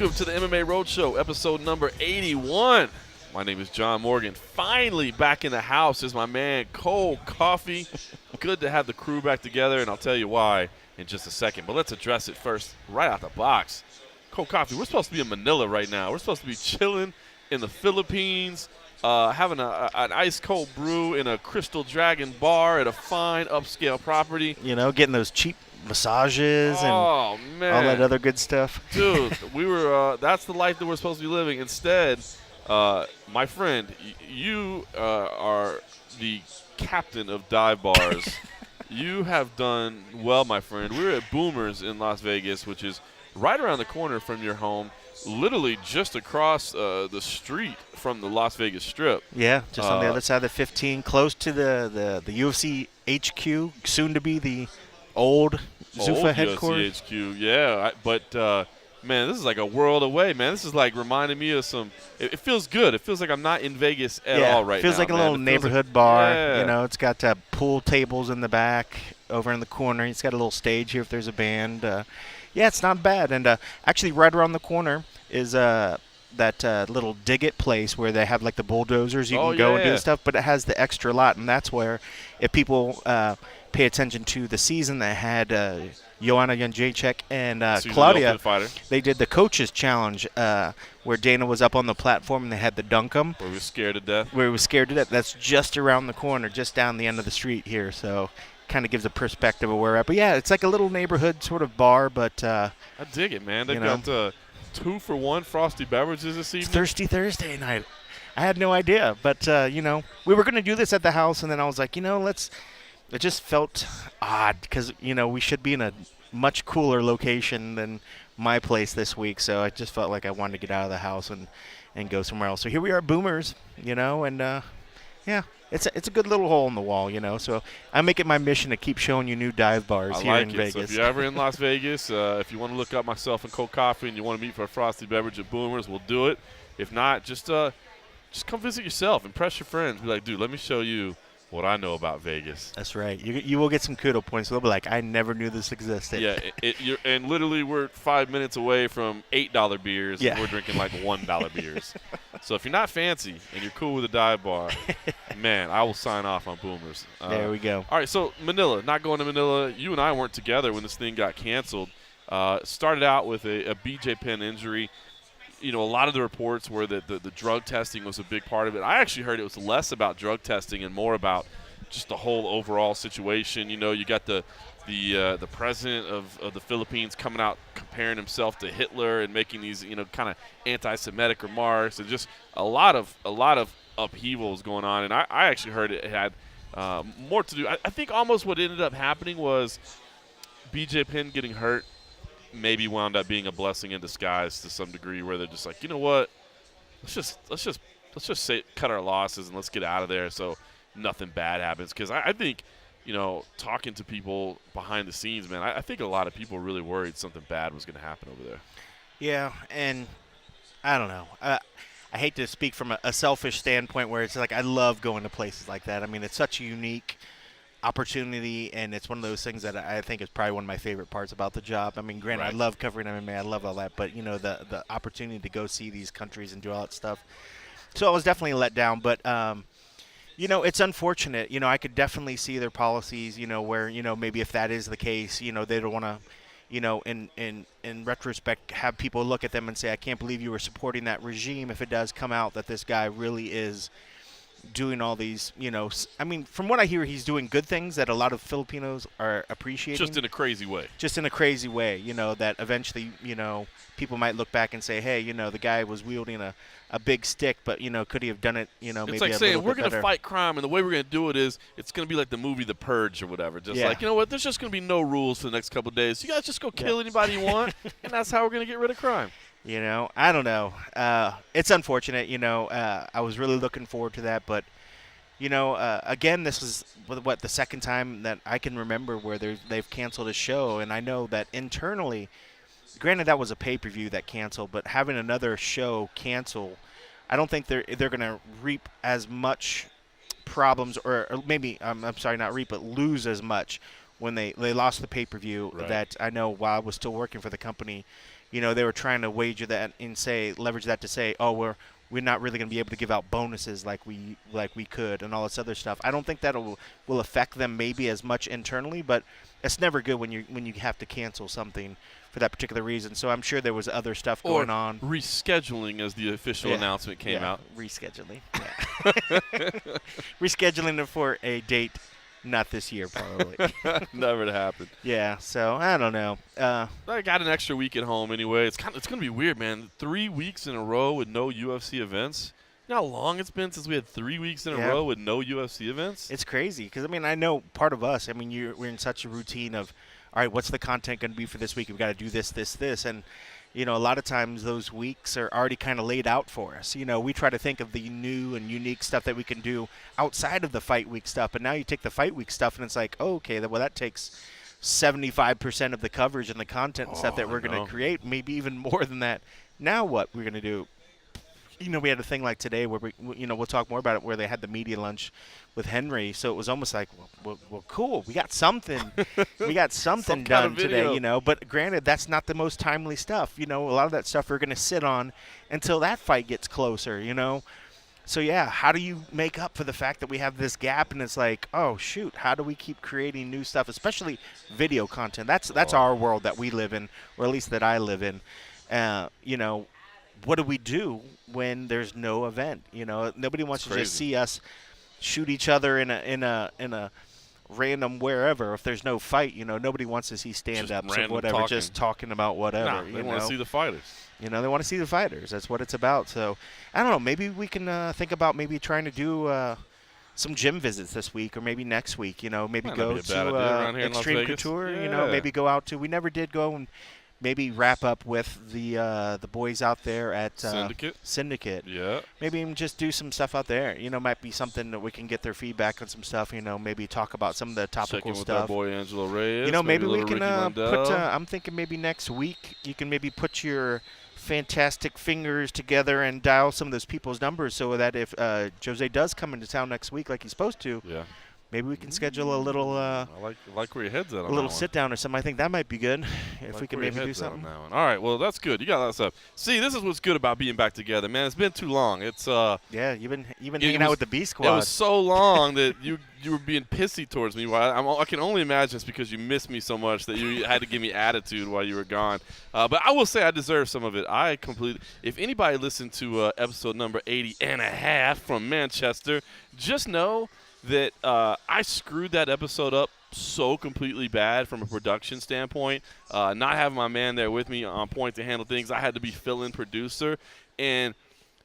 Welcome to the MMA Roadshow, episode number 81. My name is John Morgan. Finally back in the house is my man, Cold Coffee. Good to have the crew back together, and I'll tell you why in just a second. But let's address it first, right out the box. Cold Coffee, we're supposed to be in Manila right now. We're supposed to be chilling in the Philippines, having an ice-cold brew in a Crystal Dragon bar at a fine upscale property. You know, getting those cheap massages and all that other good stuff. Dude, we were that's the life that we're supposed to be living. Instead, my friend, you are the captain of dive bars. You have done well, my friend. We're at Boomers in Las Vegas, which is right around the corner from your home, literally just across the street from the Las Vegas Strip. Yeah, just on the other side of the 15, close to the UFC HQ, soon to be the old Zuffa headquarters. UFC HQ, yeah. Man, this is like a world away, man. This is like reminding me of some – it feels good. It feels like I'm not in Vegas at all right now. It feels like a little neighborhood bar. Yeah. You know, it's got pool tables in the back over in the corner. It's got a little stage here if there's a band. Yeah, it's not bad. And actually right around the corner is that little dig it place where they have like the bulldozers. You can go and do the stuff, but it has the extra lot, and that's where if people pay attention to the season that had Joanna Jędrzejczyk and Claudia, they did the coaches challenge where Dana was up on the platform and they had the dunk 'em. Where we were scared to death. That's just around the corner, just down the end of the street here. So kind of gives a perspective of where we're at. But yeah, it's like a little neighborhood sort of bar, but I dig it, man. They got 2-for-1 Frosty beverages this evening. Thirsty Thursday night. I had no idea, but we were going to do this at the house, and then I was like, it just felt odd because, we should be in a much cooler location than my place this week. So I just felt like I wanted to get out of the house and go somewhere else. So here we are, Boomers, and it's a good little hole in the wall, So I make it my mission to keep showing you new dive bars here in Vegas. So if you're ever in Las Vegas, if you want to look up myself and Cold Coffee and you want to meet for a frosty beverage at Boomers, we'll do it. If not, just come visit yourself. Impress your friends. Be like, dude, let me show you what I know about Vegas. That's right. You will get some kudo points. They'll be like, I never knew this existed. Yeah, and literally we're 5 minutes away from $8 beers, and we're drinking like $1 beers. So if you're not fancy and you're cool with a dive bar, man, I will sign off on Boomers. There we go. All right, so Manila, not going to Manila. You and I weren't together when this thing got canceled. Started out with a BJ Penn injury. A lot of the reports were that the drug testing was a big part of it. I actually heard it was less about drug testing and more about just the whole overall situation. You got the president of the Philippines coming out comparing himself to Hitler and making these kind of anti-Semitic remarks, and just a lot of upheavals going on. And I actually heard it had more to do. I think almost what ended up happening was BJ Penn getting hurt maybe wound up being a blessing in disguise to some degree, where they're just like, you know what, let's just say cut our losses and let's get out of there so nothing bad happens. Because I think, talking to people behind the scenes, man, I think a lot of people really worried something bad was going to happen over there. Yeah, and I don't know. I hate to speak from a selfish standpoint where it's like I love going to places like that. I mean, it's such a unique opportunity, and it's one of those things that I think is probably one of my favorite parts about the job. I mean, granted, right. I love covering MMA, I love all that, but the opportunity to go see these countries and do all that stuff. So I was definitely let down, but it's unfortunate. I could definitely see their policies, where maybe if that is the case, they don't want to, in retrospect, have people look at them and say, I can't believe you were supporting that regime. If it does come out that this guy really is doing all these, I mean, from what I hear, he's doing good things that a lot of Filipinos are appreciating. Just in a crazy way. That eventually, people might look back and say, hey, the guy was wielding a big stick, but, could he have done it, maybe a little bit better. It's like saying we're going to fight crime, and the way we're going to do it is it's going to be like the movie The Purge or whatever. Just like, what, there's just going to be no rules for the next couple of days. You guys just go kill anybody you want, and that's how we're going to get rid of crime. I don't know. It's unfortunate. I was really looking forward to that, but again, this was the second time that I can remember where they've canceled a show, and I know that internally, granted that was a pay-per-view that canceled, but having another show cancel, I don't think they're going to reap as much problems, or maybe I'm sorry, not reap, but lose as much when they lost the pay-per-view. Right. That I know while I was still working for the company. they were trying to wager that and leverage that to say, oh, we're not really going to be able to give out bonuses like we could and all this other stuff. I don't think that will affect them maybe as much internally, but it's never good when you have to cancel something for that particular reason. So I'm sure there was other stuff going on. Rescheduling, as the official announcement came out. Rescheduling. Yeah. Rescheduling it for a date not this year, probably. Never to happen. Yeah, so I don't know. I got an extra week at home anyway. It's going to be weird, man. 3 weeks in a row with no UFC events. You know how long it's been since we had 3 weeks in a row with no UFC events? It's crazy because, I know part of us, we're in such a routine of, all right, what's the content going to be for this week? We've got to do this, this, this. And, a lot of times those weeks are already kind of laid out for us. We try to think of the new and unique stuff that we can do outside of the fight week stuff. But now you take the fight week stuff and it's like, oh, okay, well, that takes 75% of the coverage and the content and stuff that we're going to create, maybe even more than that. Now what we're going to do? We had a thing like today where we'll talk more about it, where they had the media lunch with Henry. So it was almost like, well, cool. We got something. We got something done today, But granted, that's not the most timely stuff. A lot of that stuff we're going to sit on until that fight gets closer, So, yeah, how do you make up for the fact that we have this gap? And it's like, oh, shoot, how do we keep creating new stuff, especially video content? That's our world that we live in, or at least that I live in. What do we do when there's no event? Nobody wants to just see us shoot each other in a random wherever. If there's no fight, nobody wants to see stand-ups or whatever, just talking about whatever. They want to see the fighters. They want to see the fighters. That's what it's about. So, I don't know. Maybe we can think about maybe trying to do some gym visits this week or maybe next week. Maybe go to Extreme Couture. Yeah. Maybe go out to. We never did go and maybe wrap up with the boys out there at Syndicate. Yeah. Maybe even just do some stuff out there. Might be something that we can get their feedback on some stuff. Maybe talk about some of the topical stuff. With our boy Angelo Reyes. Maybe we can put. I'm thinking maybe next week you can maybe put your fantastic fingers together and dial some of those people's numbers so that if Jose does come into town next week like he's supposed to. Yeah. Maybe we can schedule a little. I like where your head's at on a little sit down or something. I think that might be good if we can maybe do something. On that one. All right, well that's good. You got a lot of stuff. See, this is what's good about being back together, man. It's been too long. It's yeah, you've been hanging out with the B Squad. It was so long that you were being pissy towards me. I can only imagine it's because you missed me so much that you had to give me attitude while you were gone. But I will say I deserve some of it. If anybody listened to episode number 80 and a half from Manchester, just know that I screwed that episode up so completely bad from a production standpoint. Not having my man there with me on point to handle things, I had to be fill-in producer. And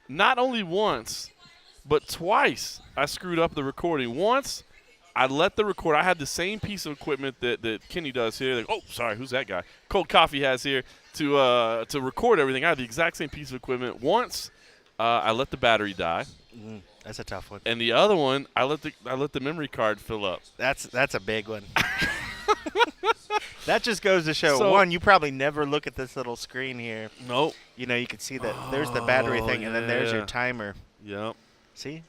not only once, but twice I screwed up the recording. Once, I let the recorder – I had the same piece of equipment that Kenny does here. Like, oh, sorry, who's that guy? Cold Coffee has here to record everything. I had the exact same piece of equipment. Once, I let the battery die. That's a tough one. And the other one, I let the memory card fill up. That's a big one. That just goes to show, one, you probably never look at this little screen here. Nope. You can see that there's the battery thing, and then there's your timer. Yep. See?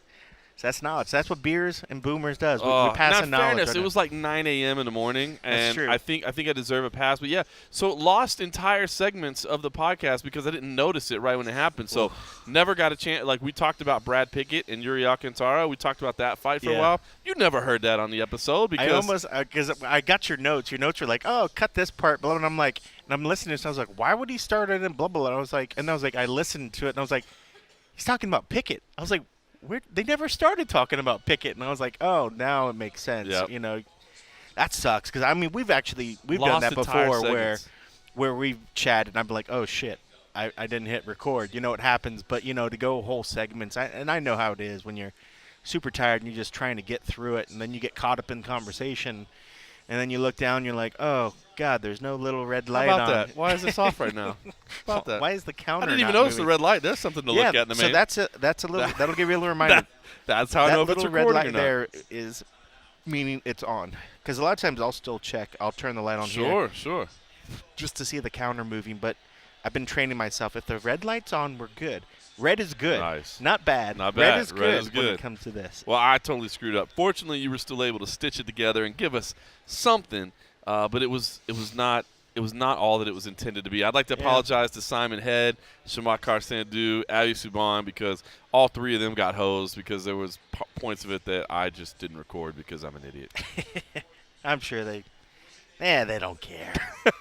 So that's knowledge. That's what beers and boomers does. We pass in knowledge. Fairness, it was like 9 a.m. in the morning, and that's true. I think I deserve a pass. But yeah, so lost entire segments of the podcast because I didn't notice it right when it happened. So never got a chance. Like we talked about Brad Pickett and Yuri Alcantara. We talked about that fight for a while. You never heard that on the episode because I got your notes. Your notes were like, oh, cut this part, blah, and I'm like, and I'm listening, so I was like, why would he start it in blah blah? And I was like, I listened to it, and I was like, he's talking about Pickett. I was like, they never started talking about Pickett, and I was like, oh, now it makes sense. Yep. That sucks because we've done that before where we've chatted, and I'm like, oh shit, I didn't hit record. It happens, but to go whole segments, and I know how it is when you're super tired and you're just trying to get through it, and then you get caught up in conversation, and then you look down, and you're like, oh God, there's no little red light on. How about that? Why is this off right now? How about that? Why is the counter? I didn't even notice the red light. There's something to look at in the main. So that's a little. That'll give you a little reminder. That's how I know if it's recording red light or not. there is meaning it's on. Because a lot of times I'll still check. I'll turn the light on here. Sure. Just to see the counter moving. But I've been training myself. If the red light's on, we're good. Red is good. Nice. Not bad. Not bad. Red is good when it comes to this. Well, I totally screwed up. Fortunately, you were still able to stitch it together and give us something. But it was not it was not all that it was intended to be. I'd like to apologize to Simon Head, Shamakar Sandhu, Abby Subban, because all three of them got hosed because there was points of it that I just didn't record because I'm an idiot. I'm sure they don't care.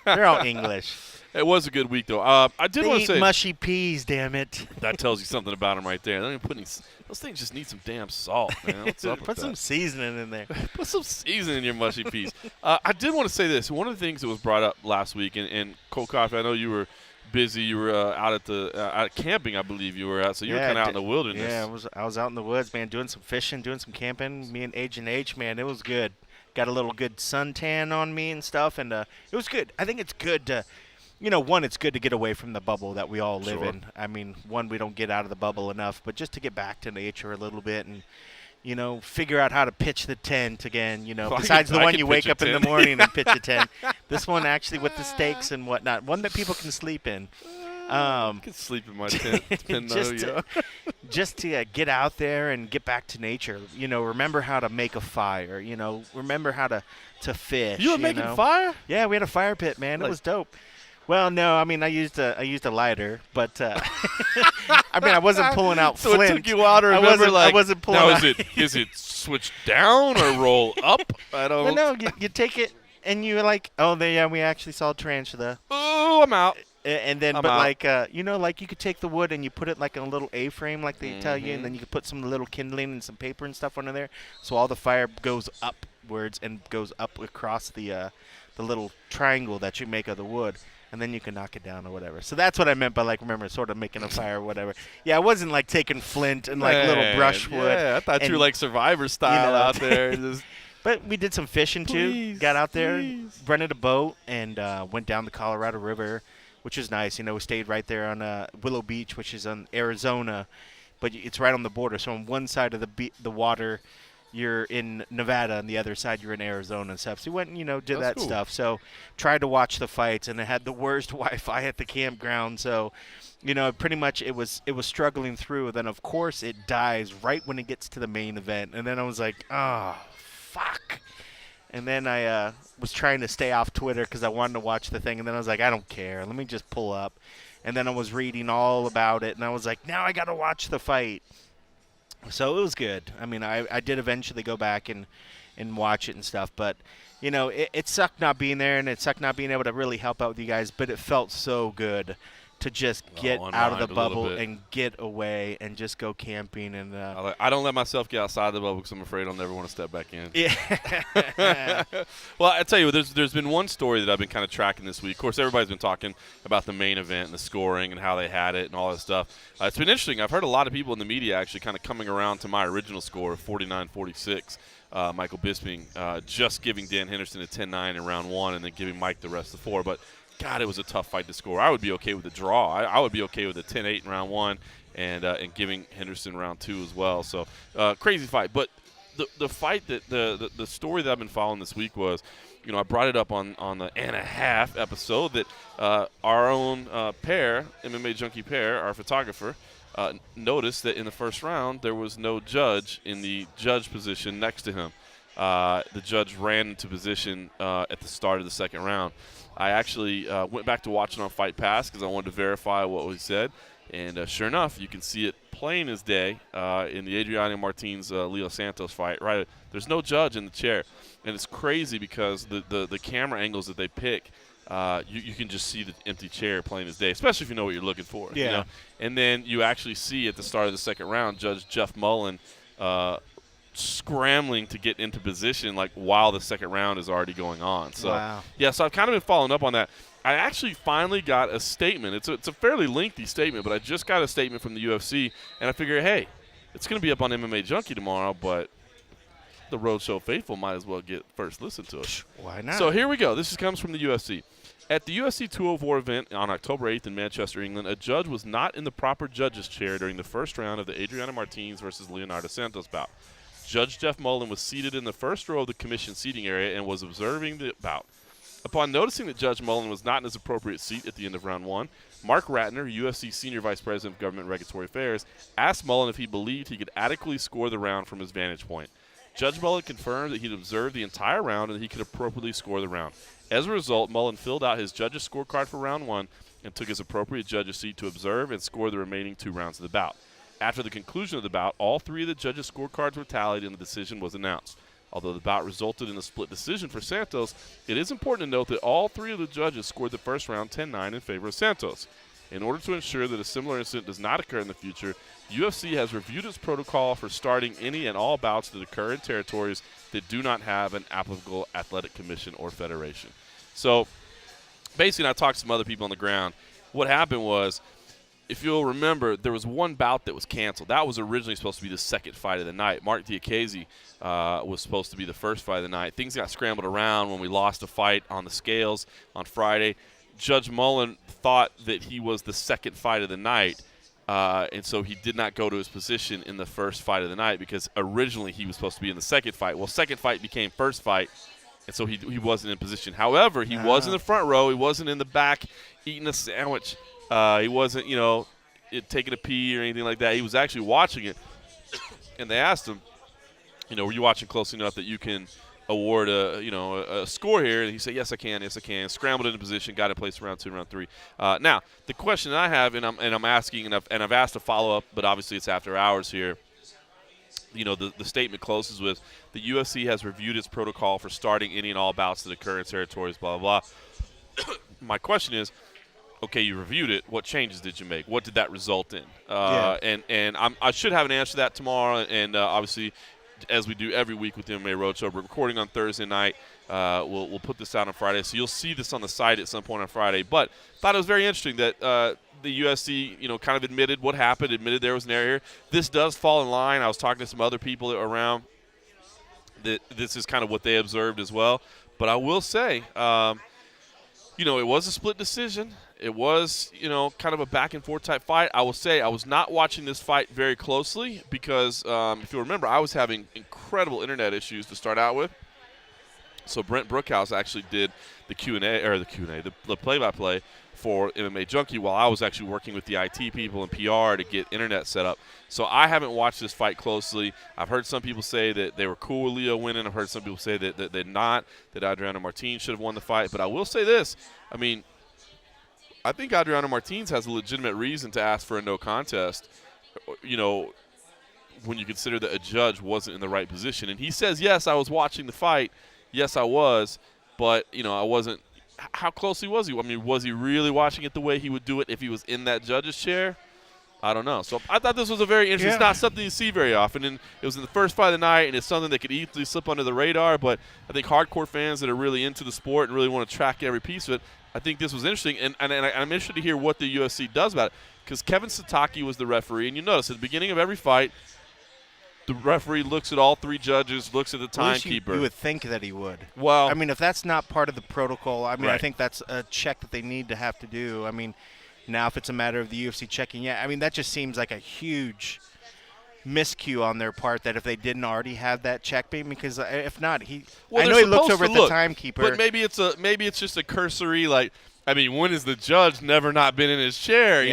They're all English. It was a good week, though. I did They want to eat say mushy peas, damn it. that tells you something about them right there. They don't even put any, those things just need some damn salt, man. What's up Put with some that? seasoning in there. Put some seasoning in your mushy peas. I did want to say this. One of the things that was brought up last week, and Cole Coffey, I know you were busy. You were out at the out camping, I believe you were at. So you were kind of out in the wilderness. Yeah, I was out in the woods, man, doing some fishing, doing some camping. Me and Agent H, man, it was good. Got a little good suntan on me and stuff, and it was good. I think it's good to, one, it's good to get away from the bubble that we all live in. I mean, one, we don't get out of the bubble enough, but just to get back to nature a little bit and, figure out how to pitch the tent again, besides the one you wake up in the morning and pitch a tent. This one actually with the stakes and whatnot, one that people can sleep in. I can sleep in my tent. Just to get out there and get back to nature. Remember how to make a fire. Remember how to fish. You were making fire? Yeah, we had a fire pit, man. It was dope. Well, no, I mean I used a lighter, but I mean I wasn't pulling out so flint. It took you a while to remember. I wasn't pulling now out. is it switch down or roll up? I don't. Well, no, you take it and you're like, oh, we actually saw a tarantula. Oh, I'm out. And then, I'm but out. like you could take the wood and you put it like in a little A-frame, like they tell you, and then you could put some little kindling and some paper and stuff under there, so all the fire goes upwards and goes up across the little triangle that you make of the wood, and then you can knock it down or whatever. So that's what I meant by remember sort of making a fire or whatever. Yeah, I wasn't like taking flint and little brushwood. Yeah, I thought you were like Survivor style out there. Just But we did some fishing too. Got out there, rented a boat, and went down the Colorado River, which is nice. We stayed right there on Willow Beach, which is on Arizona, but it's right on the border. So on one side of the water, you're in Nevada, and the other side you're in Arizona and stuff. So we went and did that stuff. So tried to watch the fights, and it had the worst Wi-Fi at the campground. So pretty much it was struggling through. Then of course it dies right when it gets to the main event, and then I was like, oh, fuck. And then I was trying to stay off Twitter because I wanted to watch the thing. And then I was like, I don't care. Let me just pull up. And then I was reading all about it. And I was like, now I got to watch the fight. So it was good. I mean, I did eventually go back and watch it and stuff. But, it sucked not being there. And it sucked not being able to really help out with you guys. But it felt so good to just get out of the bubble and get away and just go camping. And I don't let myself get outside the bubble because I'm afraid I'll never want to step back in. Yeah. Well, I tell you, there's been one story that I've been kind of tracking this week. Of course, everybody's been talking about the main event and the scoring and how they had it and all that stuff. It's been interesting. I've heard a lot of people in the media actually kind of coming around to my original score of 49-46. Michael Bisping just giving Dan Henderson a 10-9 in round one and then giving Mike the rest of the four. But God, it was a tough fight to score. I would be okay with the draw. I would be okay with a 10-8 in round one and giving Henderson round two as well. So crazy fight. But the fight that the story that I've been following this week was, I brought it up on the and a half episode that our own pair, MMA Junkie pair, our photographer, noticed that in the first round there was no judge in the judge position next to him. The judge ran into position at the start of the second round. I actually went back to watching on Fight Pass because I wanted to verify what was said. And sure enough, you can see it plain as day in the Adriano Martins Leo Santos fight. Right, there's no judge in the chair. And it's crazy because the camera angles that they pick, you can just see the empty chair plain as day, especially if you know what you're looking for. Yeah. And then you actually see at the start of the second round, Judge Jeff Mullen scrambling to get into position while the second round is already going on. So wow. Yeah, so I've kind of been following up on that. I actually finally got a statement. It's a fairly lengthy statement, but I just got a statement from the UFC, and I figure, hey, it's going to be up on MMA Junkie tomorrow, but the Roadshow faithful might as well get first listen to it. Why not? So here we go. This comes from the UFC. At the UFC 204 event on October 8th in Manchester, England, a judge was not in the proper judge's chair during the first round of the Adriano Martins versus Leonardo Santos bout. Judge Jeff Mullen was seated in the first row of the commission seating area and was observing the bout. Upon noticing that Judge Mullen was not in his appropriate seat at the end of round one, Mark Ratner, UFC Senior Vice President of Government and Regulatory Affairs, asked Mullen if he believed he could adequately score the round from his vantage point. Judge Mullen confirmed that he'd observed the entire round and that he could appropriately score the round. As a result, Mullen filled out his judge's scorecard for round 1 and took his appropriate judge's seat to observe and score the remaining 2 rounds of the bout. After the conclusion of the bout, all 3 of the judges' scorecards were tallied and the decision was announced. Although the bout resulted in a split decision for Santos, it is important to note that all 3 of the judges scored the first round 10-9 in favor of Santos. In order to ensure that a similar incident does not occur in the future, UFC has reviewed its protocol for starting any and all bouts that occur in territories that do not have an applicable athletic commission or federation. So basically, I talked to some other people on the ground. What happened was, if you'll remember, there was one bout that was canceled. That was originally supposed to be the second fight of the night. Mark Diakiese was supposed to be the first fight of the night. Things got scrambled around when we lost a fight on the scales on Friday. Judge Mullen thought that he was the second fight of the night, and so he did not go to his position in the first fight of the night because originally he was supposed to be in the second fight. Well, second fight became first fight, and so he wasn't in position. However, he was in the front row. He wasn't in the back eating a sandwich. He wasn't, taking a pee or anything like that. He was actually watching it, and they asked him, were you watching closely enough that you can award a score here? And he said, yes, I can. Scrambled into position, got in place for round 2 and round 3. Now, the question I have, and I'm asking, and I've asked a follow-up, but obviously it's after hours here. The statement closes with, the UFC has reviewed its protocol for starting any and all bouts that occur in territories, blah, blah, blah. My question is, okay, you reviewed it. What changes did you make? What did that result in? And I should have an answer to that tomorrow. And obviously, as we do every week with the MMA Roadshow, we're recording on Thursday night. We'll put this out on Friday, so you'll see this on the site at some point on Friday. But thought it was very interesting that the UFC, kind of admitted what happened, admitted there was an error here. This does fall in line. I was talking to some other people around that this is kind of what they observed as well. But I will say, it was a split decision. It was, kind of a back-and-forth type fight. I will say I was not watching this fight very closely because, if you'll remember, I was having incredible internet issues to start out with. So Brent Brookhouse actually did the play-by-play for MMA Junkie while I was actually working with the IT people and PR to get internet set up. So I haven't watched this fight closely. I've heard some people say that they were cool with Leo winning. I've heard some people say that they're not, that Adriano Martins should have won the fight. But I will say this. I think Adriano Martins has a legitimate reason to ask for a no contest, when you consider that a judge wasn't in the right position. And he says, yes, I was watching the fight. Yes, I was. But, I wasn't. How closely was he? Was he really watching it the way he would do it if he was in that judge's chair? I don't know. So I thought this was a very interesting. It's not something you see very often. And it was in the first fight of the night, and it's something that could easily slip under the radar. But I think hardcore fans that are really into the sport and really want to track every piece of it, I think this was interesting. And I'm interested to hear what the UFC does about it. Because Kevin Satake was the referee. And you notice at the beginning of every fight, the referee looks at all 3 judges, looks at the timekeeper. You would think that he would. Well, if that's not part of the protocol, right. I think that's a check that they need to have to do. Now if it's a matter of the UFC checking, that just seems like a huge miscue on their part that if they didn't already have that check, because if not, I know he looks over at the timekeeper. But maybe it's just a cursory, when has the judge never not been in his chair?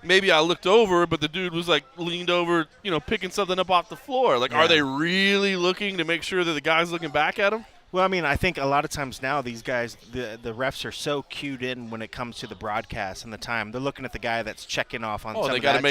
Maybe I looked over, but the dude was leaned over, picking something up off the floor. Are they really looking to make sure that the guy's looking back at him? Well, I think a lot of times now these guys, the refs are so cued in when it comes to the broadcast and the time. They're looking at the guy that's checking off on. They got to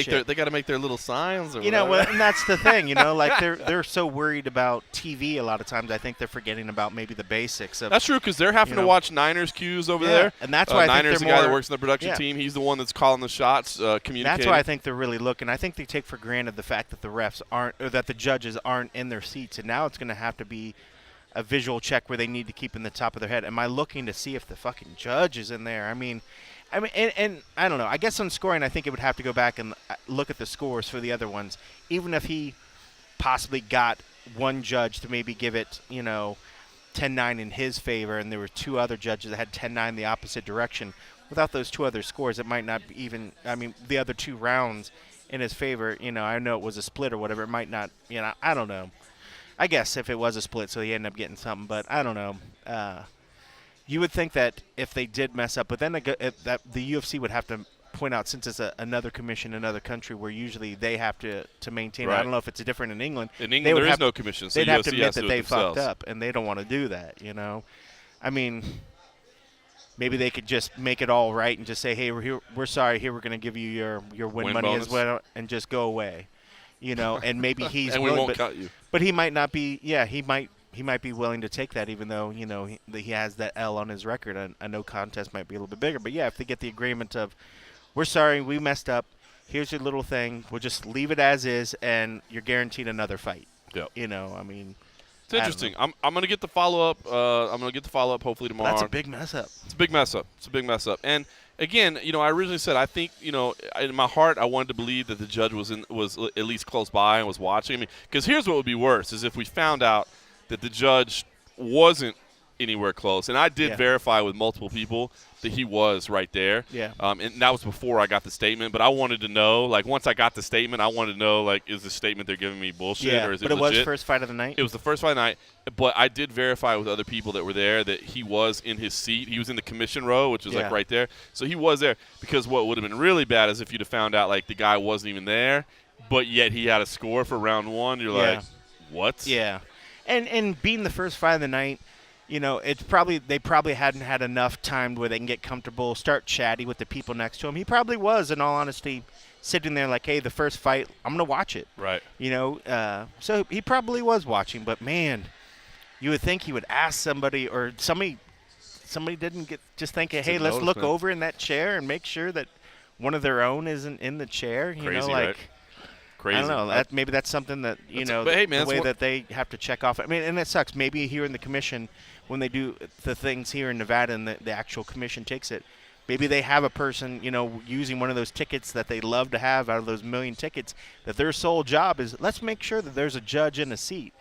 make their little signs. Or and that's the thing. They're so worried about TV. A lot of times, I think they're forgetting about maybe the basics of. That's true because they're having to watch Niners cues over there, and that's why I think Niners they're the guy that works in the production team. He's the one that's calling the shots, communicating. That's why I think they're really looking. I think they take for granted the fact that the refs aren't, or that the judges aren't in their seats, and now it's going to have to be a visual check where they need to keep in the top of their head. Am I looking to see if the fucking judge is in there? And I don't know. I guess on scoring, I think it would have to go back and look at the scores for the other ones. Even if he possibly got one judge to maybe give it, 10-9 in his favor, and there were 2 other judges that had 10-9 the opposite direction. Without those 2 other scores, it might not even. The other 2 rounds in his favor. I know it was a split or whatever. It might not. I don't know. I guess if it was a split, so he ended up getting something, but I don't know. You would think that if they did mess up, but then that the UFC would have to point out, since it's another commission, another country, where usually they have to maintain it. Right. I don't know if it's different in England. In England, there is no commission, so they'd have UFC to admit has to that do it they fucked themselves. up, and they don't want to do that, you know. I mean, maybe they could just make it all right and just say, hey, we're sorry, here we're going to give you your win money bonus. as well, and just go away, you know. And maybe he's and willing, we won't cut you. but he might not be. Yeah, he might be willing to take that, even though, you know, he has that L on his record. A no contest might be a little bit bigger. But yeah, if they get the agreement of, we're sorry, we messed up, here's your little thing, we'll just leave it as is, and you're guaranteed another fight. Yeah. You know, I mean. It's interesting. I'm going to get the follow-up. I'm going to get the follow-up hopefully tomorrow. That's a big mess up. It's a big mess up. And again, you know, I originally said I think, you know, in my heart I wanted to believe that the judge was at least close by and was watching. I mean, because here's what would be worse is if we found out that the judge wasn't anywhere close. And I did verify with multiple people that he was right there. Yeah. And that was before I got the statement. But I wanted to know, like, once I got the statement, I wanted to know, like, is the statement they're giving me bullshit or is it legit? But it was first fight of the night? It was the first fight of the night. But I did verify with other people that were there that he was in his seat. He was in the commission row, which is, like, right there. So he was there. Because what would have been really bad is if you'd have found out, like, the guy wasn't even there, but yet he had a score for round one. You're like, what? Yeah. And being the first fight of the night, you know, they probably hadn't had enough time where they can get comfortable, start chatty with the people next to him. He probably was, in all honesty, sitting there like, hey, the first fight, I'm going to watch it. Right. You know, so he probably was watching. But, man, you would think he would ask somebody, or somebody didn't just think, hey, let's look over in that chair and make sure that one of their own isn't in the chair. You know, like. Right? Crazy. I don't know. Maybe that's something that, you know, but hey, man, the way that they have to check off. I mean, and it sucks. Maybe here in the commission, when they do the things here in Nevada and the actual commission takes it, maybe they have a person, you know, using one of those tickets that they love to have out of those million tickets, that their sole job is, let's make sure that there's a judge in a seat.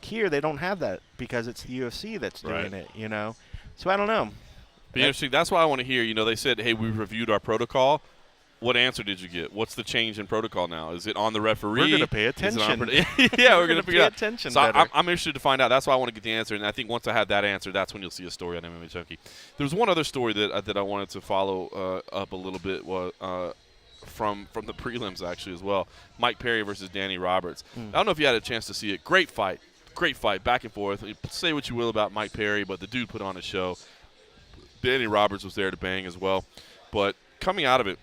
Here, they don't have that because it's the UFC that's doing it, you know. So I don't know. Be interesting. That's why I want to hear, you know, they said, hey, we've reviewed our protocol. What answer did you get? What's the change in protocol now? Is it on the referee? We're going to pay attention. Yeah, we're going to pay attention. So I'm interested to find out. That's why I want to get the answer. And I think once I have that answer, that's when you'll see a story on MMA Junkie. There's one other story that I wanted to follow up a little bit from the prelims actually as well. Mike Perry versus Danny Roberts. I don't know if you had a chance to see it. Great fight, back and forth. Say what you will about Mike Perry, but the dude put on a show. Danny Roberts was there to bang as well. But coming out of it,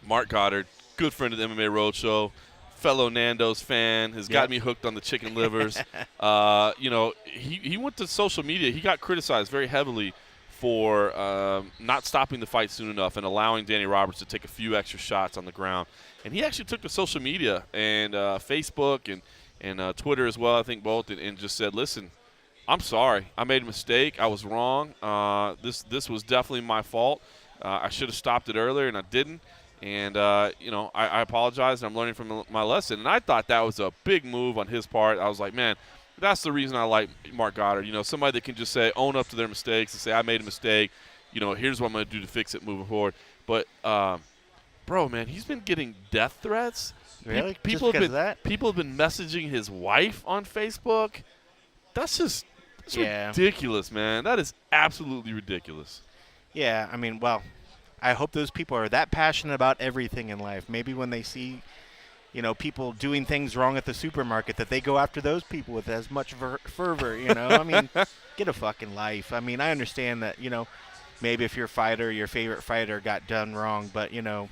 Mark Goddard, good friend of the MMA Roadshow, fellow Nando's fan, has got me hooked on the chicken livers. You know, he went to social media. He got criticized very heavily for not stopping the fight soon enough and allowing Danny Roberts to take a few extra shots on the ground. And he actually took to social media and Facebook and Twitter as well, I think both, and just said, listen, I'm sorry. I made a mistake. I was wrong. This was definitely my fault. I should have stopped it earlier, and I didn't. And, you know, I apologize, and I'm learning from my lesson. And I thought that was a big move on his part. I was like, man, that's the reason I like Mark Goddard. You know, somebody that can just say, own up to their mistakes and say, I made a mistake. You know, here's what I'm going to do to fix it moving forward. But, bro, man, he's been getting death threats. Really? People just because of that? People have been messaging his wife on Facebook. That's ridiculous, man. That is absolutely ridiculous. Yeah, I mean, well, I hope those people are that passionate about everything in life. Maybe when they see, you know, people doing things wrong at the supermarket, that they go after those people with as much fervor, you know. I mean, get a fucking life. I mean, I understand that, you know, maybe if your favorite fighter got done wrong, but, you know,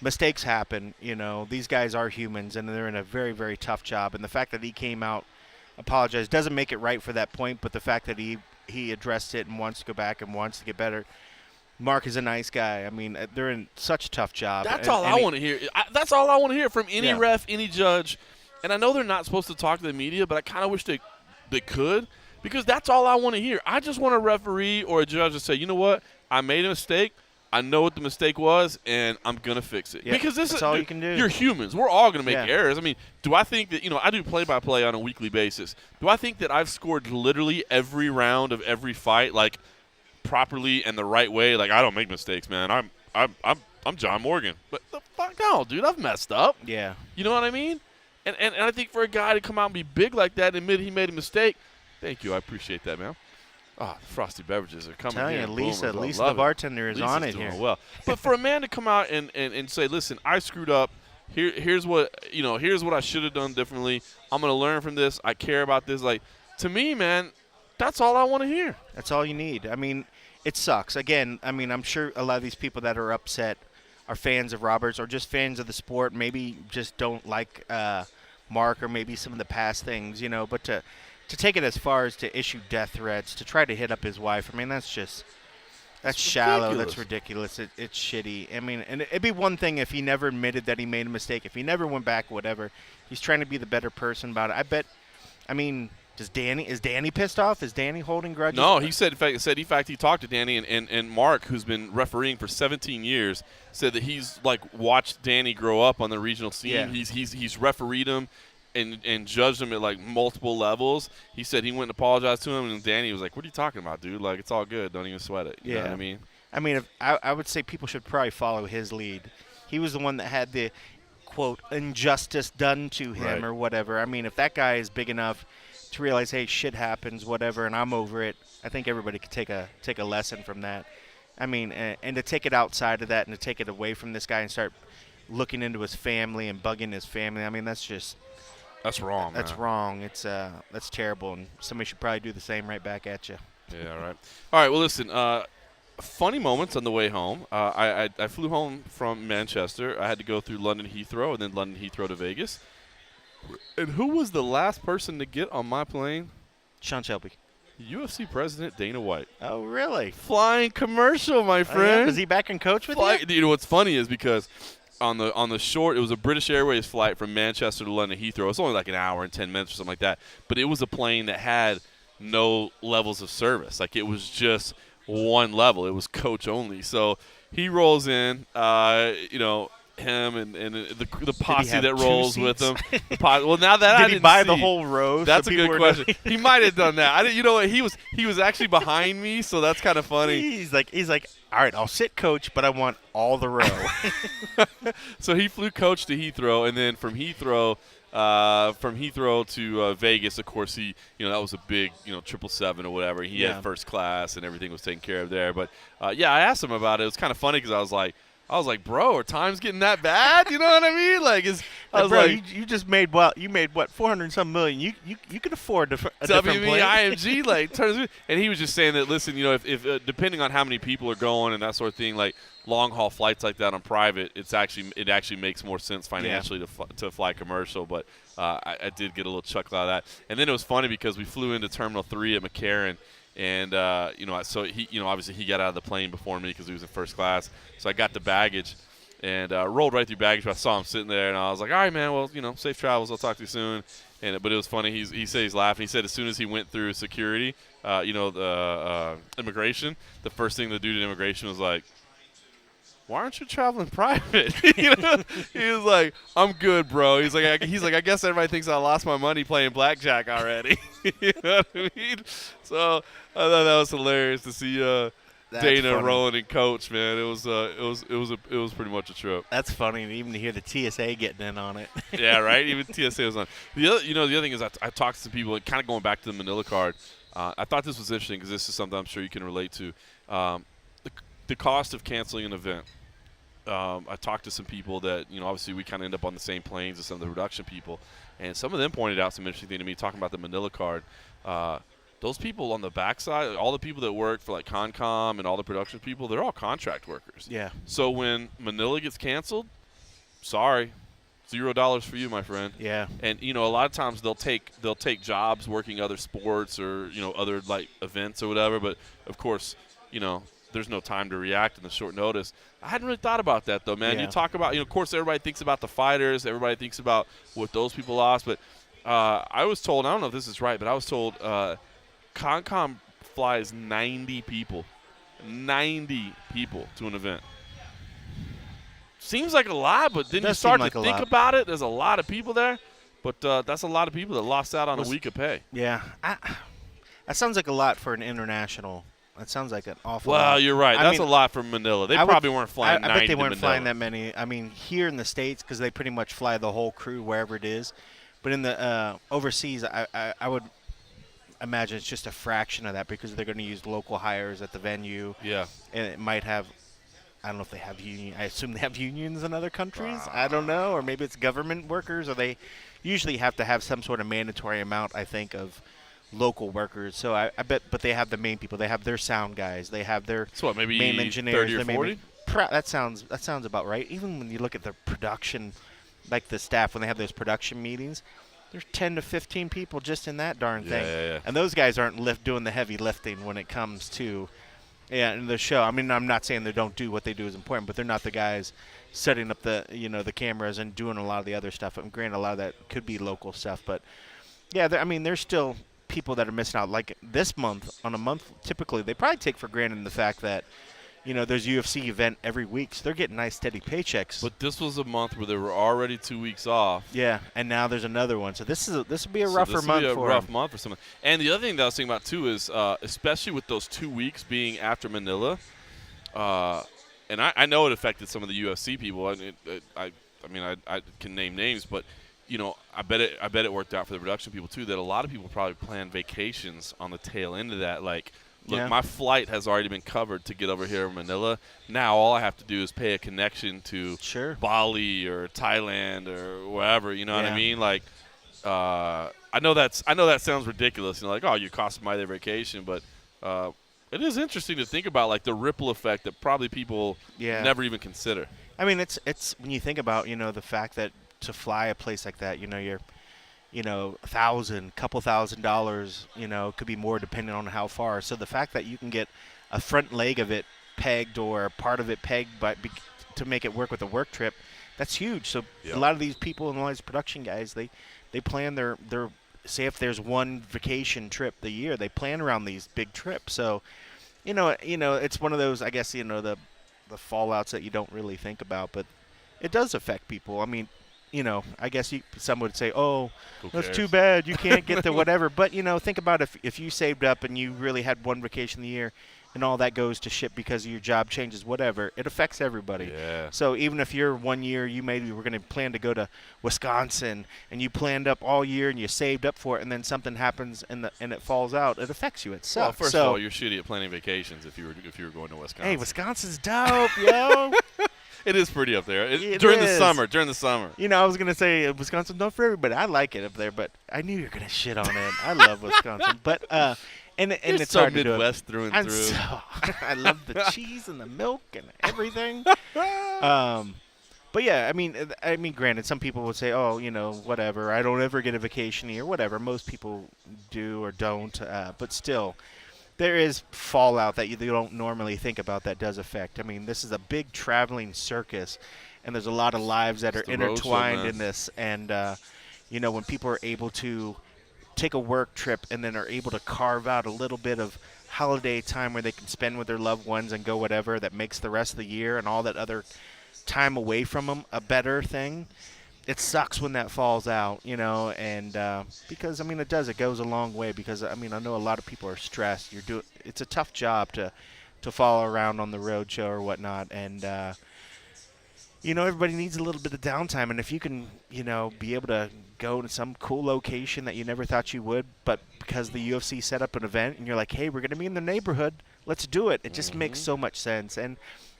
mistakes happen. You know, these guys are humans, and they're in a very, very tough job. And the fact that he came out, apologized, doesn't make it right for that point, but the fact that he addressed it and wants to go back and wants to get better. Mark is a nice guy. I mean, they're in such a tough job. That's all I want to hear. That's all I want to hear from any ref, any judge. And I know they're not supposed to talk to the media, but I kind of wish they could, because that's all I want to hear. I just want a referee or a judge to say, you know what, I made a mistake. I know what the mistake was, and I'm going to fix it. Yep. Because that's all you can do. You're humans. We're all going to make errors. I mean, do I think that, you know, I do play-by-play on a weekly basis. Do I think that I've scored literally every round of every fight, like, properly and the right way? Like, I don't make mistakes, man. I'm John Morgan. But the fuck no, dude. I've messed up. Yeah. You know what I mean? And I think for a guy to come out and be big like that and admit he made a mistake, thank you. I appreciate that, man. Oh, the Frosty beverages are coming Tell here. you, in Lisa Boomer. the Love it. bartender is on Lisa's it doing here. well. But for a man to come out and say, listen, I screwed up. Here's what here's what I should have done differently. I'm gonna learn from this. I care about this. Like, to me, man, that's all I want to hear. That's all you need. I mean, it sucks. Again, I mean, I'm sure a lot of these people that are upset are fans of Roberts or just fans of the sport. Maybe just don't like Mark or maybe some of the past things, you know. But to take it as far as to issue death threats, to try to hit up his wife, I mean, that's shallow. That's ridiculous. It's shitty. I mean, and it'd be one thing if he never admitted that he made a mistake, if he never went back, whatever. He's trying to be the better person about it. I bet. I mean, is Danny pissed off? Is Danny holding grudges? No, he said in fact he talked to Danny and Mark, who's been refereeing for 17 years, said that he's like watched Danny grow up on the regional scene. Yeah. He's refereed him and judged him at like multiple levels. He said he went and apologized to him, and Danny was like, "What are you talking about, dude? Like, it's all good. Don't even sweat it." You know what I mean? I mean, I would say people should probably follow his lead. He was the one that had the quote injustice done to him Right. or whatever. I mean, if that guy is big enough to realize, hey, shit happens, whatever, and I'm over it, I think everybody could take a lesson from that. I mean, and to take it outside of that and to take it away from this guy and start looking into his family and bugging his family. I mean, that's wrong. That's man. wrong. That's terrible, and somebody should probably do the same right back at you. Yeah, right. All right, well, listen, funny moments on the way home. I flew home from Manchester. I had to go through London Heathrow and then London Heathrow to Vegas. And who was the last person to get on my plane? Sean Shelby. UFC President Dana White. Oh, really? Flying commercial, my Oh, yeah? friend. Was he back in coach with you? You know what's funny is because on the short, it was a British Airways flight from Manchester to London Heathrow. It's only like an hour and 10 minutes or something like that. But it was a plane that had no levels of service. Like, it was just one level. It was coach only. So he rolls in, him and the posse that rolls with him. Well, now that Did I he didn't buy see, the whole row? That's so a people good were question. He might have done that. I didn't. You know what? He was actually behind me, so that's kind of funny. He's like, all right, I'll sit coach, but I want all the row. So he flew coach to Heathrow, and then from Heathrow to Vegas, of course, that was a big, 777 or whatever. He had first class, and everything was taken care of there. But I asked him about it. It was kind of funny because I was like, bro, are times getting that bad? You know what I mean? Like, you just made you made what, 400 some million? You could afford a different plane. IMG, like, and he was just saying that, listen, if depending on how many people are going and that sort of thing, like long haul flights like that on private, it actually makes more sense financially to fly commercial. But I did get a little chuckle out of that. And then it was funny because we flew into Terminal 3 at McCarran. And, so he, obviously he got out of the plane before me because he was in first class. So I got the baggage and rolled right through baggage. But I saw him sitting there, and I was like, all right, man, well, safe travels. I'll talk to you soon. But it was funny. He said he's laughing. He said as soon as he went through security, the immigration, the first thing the dude at immigration was like, why aren't you traveling private? He was like, I'm good, bro. He's like, I guess everybody thinks I lost my money playing blackjack already. You know what I mean? So I thought that was hilarious to see Dana funny. rolling in coach, man. It was pretty much a trip. That's funny, and even to hear the TSA getting in on it. Yeah, right. Even TSA was on. The other thing is I talked to some people, kind of going back to the Manila card. I thought this was interesting because this is something I'm sure you can relate to. The cost of canceling an event. I talked to some people that, obviously we kind of end up on the same planes as some of the production people, and some of them pointed out some interesting thing to me talking about the Manila card. Those people on the backside, all the people that work for like CONCOM and all the production people, they're all contract workers. Yeah. So when Manila gets canceled, sorry, $0 for you, my friend. Yeah. And a lot of times they'll take jobs working other sports or other like events or whatever. But of course, there's no time to react in the short notice. I hadn't really thought about that, though, man. Yeah. You talk about, of course, everybody thinks about the fighters. Everybody thinks about what those people lost. But I was told, I don't know if this is right, but I was told CONCOM flies 90 people to an event. Seems like a lot, but then you start to think about it. There's a lot of people there. But that's a lot of people that lost out on a week of pay. Yeah. That sounds like a lot for an international. That sounds like an awful lot. Well, you're right. That's a lot for Manila. They probably weren't flying 90 I bet they weren't to flying Manila. that many. I mean, here in the States, because they pretty much fly the whole crew wherever it is. But in the overseas, I imagine it's just a fraction of that because they're going to use local hires at the venue, Yeah. and it might have. I don't know if they have union. I assume they have unions in other countries. I don't know, or maybe it's government workers, or they usually have to have some sort of mandatory amount. I think of local workers. So I bet, but they have the main people. They have their sound guys. They have their So what, maybe main engineers. 30 or 40? That sounds about right. Even when you look at the production, like the staff when they have those production meetings, there's 10 to 15 people just in that darn thing. Yeah. And those guys aren't doing the heavy lifting when it comes to in the show. I mean, I'm not saying they don't do what they do is important, but they're not the guys setting up the the cameras and doing a lot of the other stuff. And granted, a lot of that could be local stuff, but yeah, I mean, there's still people that are missing out. Like this month, on a month, typically they probably take for granted the fact that there's UFC event every week, so they're getting nice steady paychecks. But this was a month where they were already 2 weeks off. Yeah, and now there's another one. So this will be a rougher month for them. This will be a rough month for someone. And the other thing that I was thinking about too is, especially with those 2 weeks being after Manila, and I know it affected some of the UFC people. I can name names, but I bet it worked out for the production people too. That a lot of people probably planned vacations on the tail end of that, like. Look, my flight has already been covered to get over here in Manila. Now all I have to do is pay a connection to Bali or Thailand or wherever. You know what I mean? Like, I know that sounds ridiculous. Like, oh, you're costing my their vacation, but it is interesting to think about, like the ripple effect that probably people never even consider. I mean, it's when you think about the fact that to fly a place like that, you're couple $1,000, could be more depending on how far. So the fact that you can get a front leg of it pegged or part of it pegged to make it work with a work trip, that's huge. So a lot of these people and all these production guys, they plan their say if there's one vacation trip the year, they plan around these big trips. So, it's one of those, I guess, the fallouts that you don't really think about, but it does affect people. I mean, I guess some would say, oh, that's too bad. You can't get the whatever. But, think about if you saved up and you really had one vacation a year and all that goes to shit because of your job changes, whatever, it affects everybody. Yeah. So even if you're 1 year, you maybe were going to plan to go to Wisconsin and you planned up all year and you saved up for it and then something happens and it falls out, it affects you. It sucks. Well, first of all, you're shitty at planning vacations if you were going to Wisconsin. Hey, Wisconsin's dope, yo. It is pretty up there. During the summer. I was going to say Wisconsin's not for everybody. I like it up there, but I knew you were going to shit on it. I love Wisconsin. But and it's so hard to Midwest do it. through and through. I love the cheese and the milk and everything. But yeah, I mean, granted, some people would say, oh, whatever. I don't ever get a vacation here, whatever. Most people do or don't, but still. There is fallout that you don't normally think about that does affect. I mean, this is a big traveling circus, and there's a lot of lives that are intertwined in this. And, when people are able to take a work trip and then are able to carve out a little bit of holiday time where they can spend with their loved ones and go whatever, that makes the rest of the year and all that other time away from them a better thing. It sucks when that falls out, and because, it does. It goes a long way because, I know a lot of people are stressed. It's a tough job to follow around on the road show or whatnot, and, everybody needs a little bit of downtime. And if you can, be able to go to some cool location that you never thought you would, but because the UFC set up an event and you're like, hey, we're going to be in the neighborhood, let's do it. It just makes so much sense. And,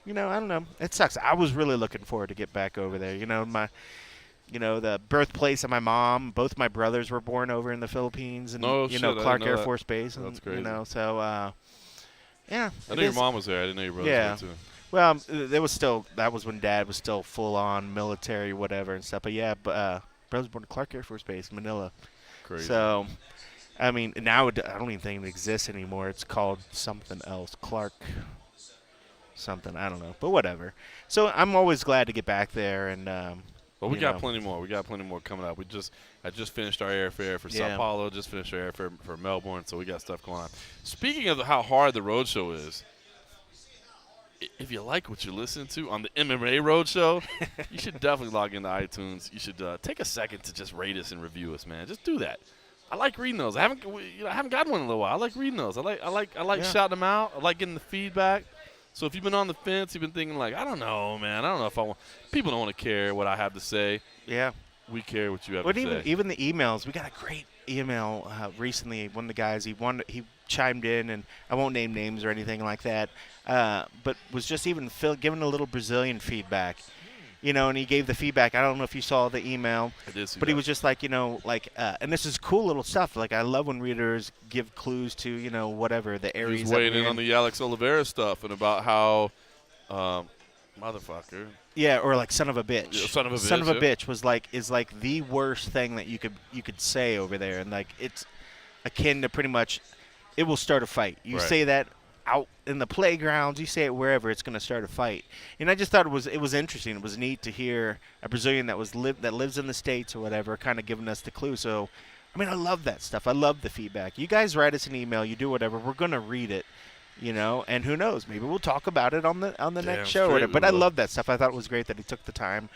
I don't know. It sucks. I was really looking forward to get back over there. The birthplace of my mom. Both my brothers were born over in the Philippines, and Clark Air Force Base. And, that's crazy. Yeah. I knew your mom was there. I didn't know your brothers were too. Well, that was when Dad was still full on military, whatever and stuff. But yeah, brothers born at Clark Air Force Base, Manila. Crazy. So, now I don't even think it exists anymore. It's called something else, Clark. Something, I don't know, but whatever. So I'm always glad to get back there and. But we got plenty more. We got plenty more coming up. I just finished our airfare for Sao Paulo. Just finished our airfare for Melbourne. So we got stuff going on. Speaking of how hard the road show is, if you like what you're listening to on the MMA road show, you should definitely log into iTunes. You should take a second to just rate us and review us, man. Just do that. I like reading those. I haven't gotten one in a little while. I like reading those. I like shouting them out. I like getting the feedback. So if you've been on the fence, you've been thinking like, I don't know, man. I don't know if I want. People don't want to care what I have to say. Yeah. We care what you have But to say. even the emails, we got a great email recently. One of the guys, he chimed in, and I won't name names or anything like that, but was just even giving a little Brazilian feedback. And he gave the feedback. I don't know if you saw the email, I did see but that. he was just like, and this is cool little stuff. Like, I love when readers give clues to, whatever the areas. He was weighing in on the Alex Oliveira stuff and about how, motherfucker. Yeah, or like son of a bitch. Yeah, son of a bitch. Son of a bitch is like the worst thing that you could say over there, and like it's akin to pretty much it will start a fight. You Right. say that out in the playgrounds, you say it wherever, it's going to start a fight. And I just thought it was interesting. It was neat to hear a Brazilian that lives in the States or whatever kind of giving us the clue. So, I mean, I love that stuff. I love the feedback. You guys write us an email, you do whatever, we're going to read it. And who knows? Maybe we'll talk about it on the next show. straight But we I will. love that stuff. I thought it was great that he took the time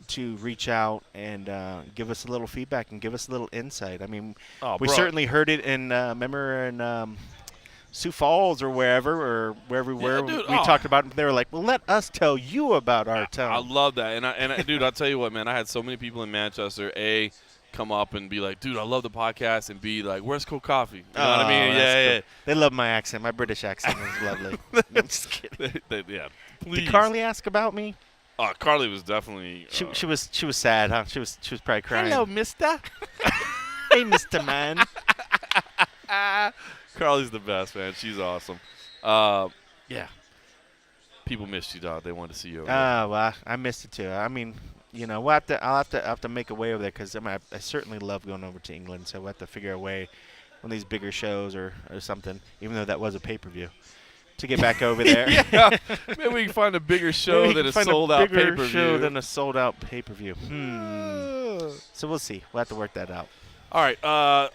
to reach out and give us a little feedback and give us a little insight. I mean, we bro. certainly heard it remember in Sioux Falls or wherever dude, we talked about it. They were like, well, let us tell you about our town. I love that. And I, dude, I'll tell you what, man. I had so many people in Manchester, A, come up and be like, dude, I love the podcast, and B, like, where's cold coffee? You know what I mean? That's Yeah. cool. They love my accent. My British accent is lovely. I'm just kidding. Yeah. Please. Did Carly ask about me? Carly was definitely. She was sad, huh? She was probably crying. Hello, mister. Hey, Mr. Man. Carly's the best, man. She's awesome. Yeah. People missed you, dog. They wanted to see you. Well, I missed it too. I mean, I'll have to make a way over there because I certainly love going over to England. So we'll have to figure a way, one of these bigger shows or something. Even though that was a pay-per-view, to get back over there. Yeah. Maybe we can find a bigger show than a sold-out bigger pay-per-view. show than a sold-out pay-per-view. So we'll see. We'll have to work that out. All right.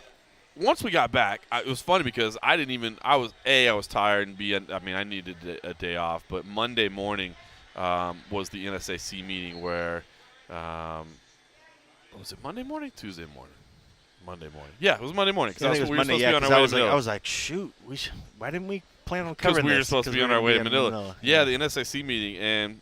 Once we got back, it was funny because I was tired, and B, I needed a day off. But Monday morning was the NSAC meeting where, was it Monday morning? Tuesday morning? Monday morning. Yeah, it was Monday morning. I think it was Monday, yeah, 'cause I was like, shoot, why didn't we plan on covering this? Because we were supposed to be on our way to Manila. Yeah, Yeah. the NSAC meeting, and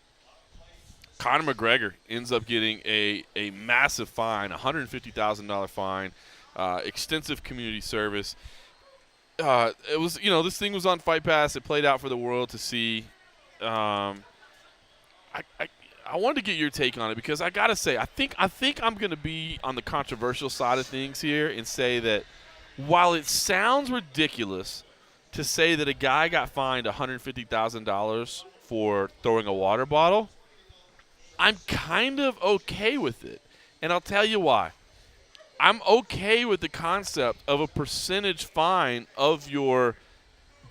Conor McGregor ends up getting a massive fine, $150,000 fine. Extensive community service. It was, this thing was on Fight Pass. It played out for the world to see. I wanted to get your take on it because I gotta say, I think I'm gonna be on the controversial side of things here and say that while it sounds ridiculous to say that a guy got fined $150,000 for throwing a water bottle, I'm kind of okay with it, and I'll tell you why. I'm okay with the concept of a percentage fine of your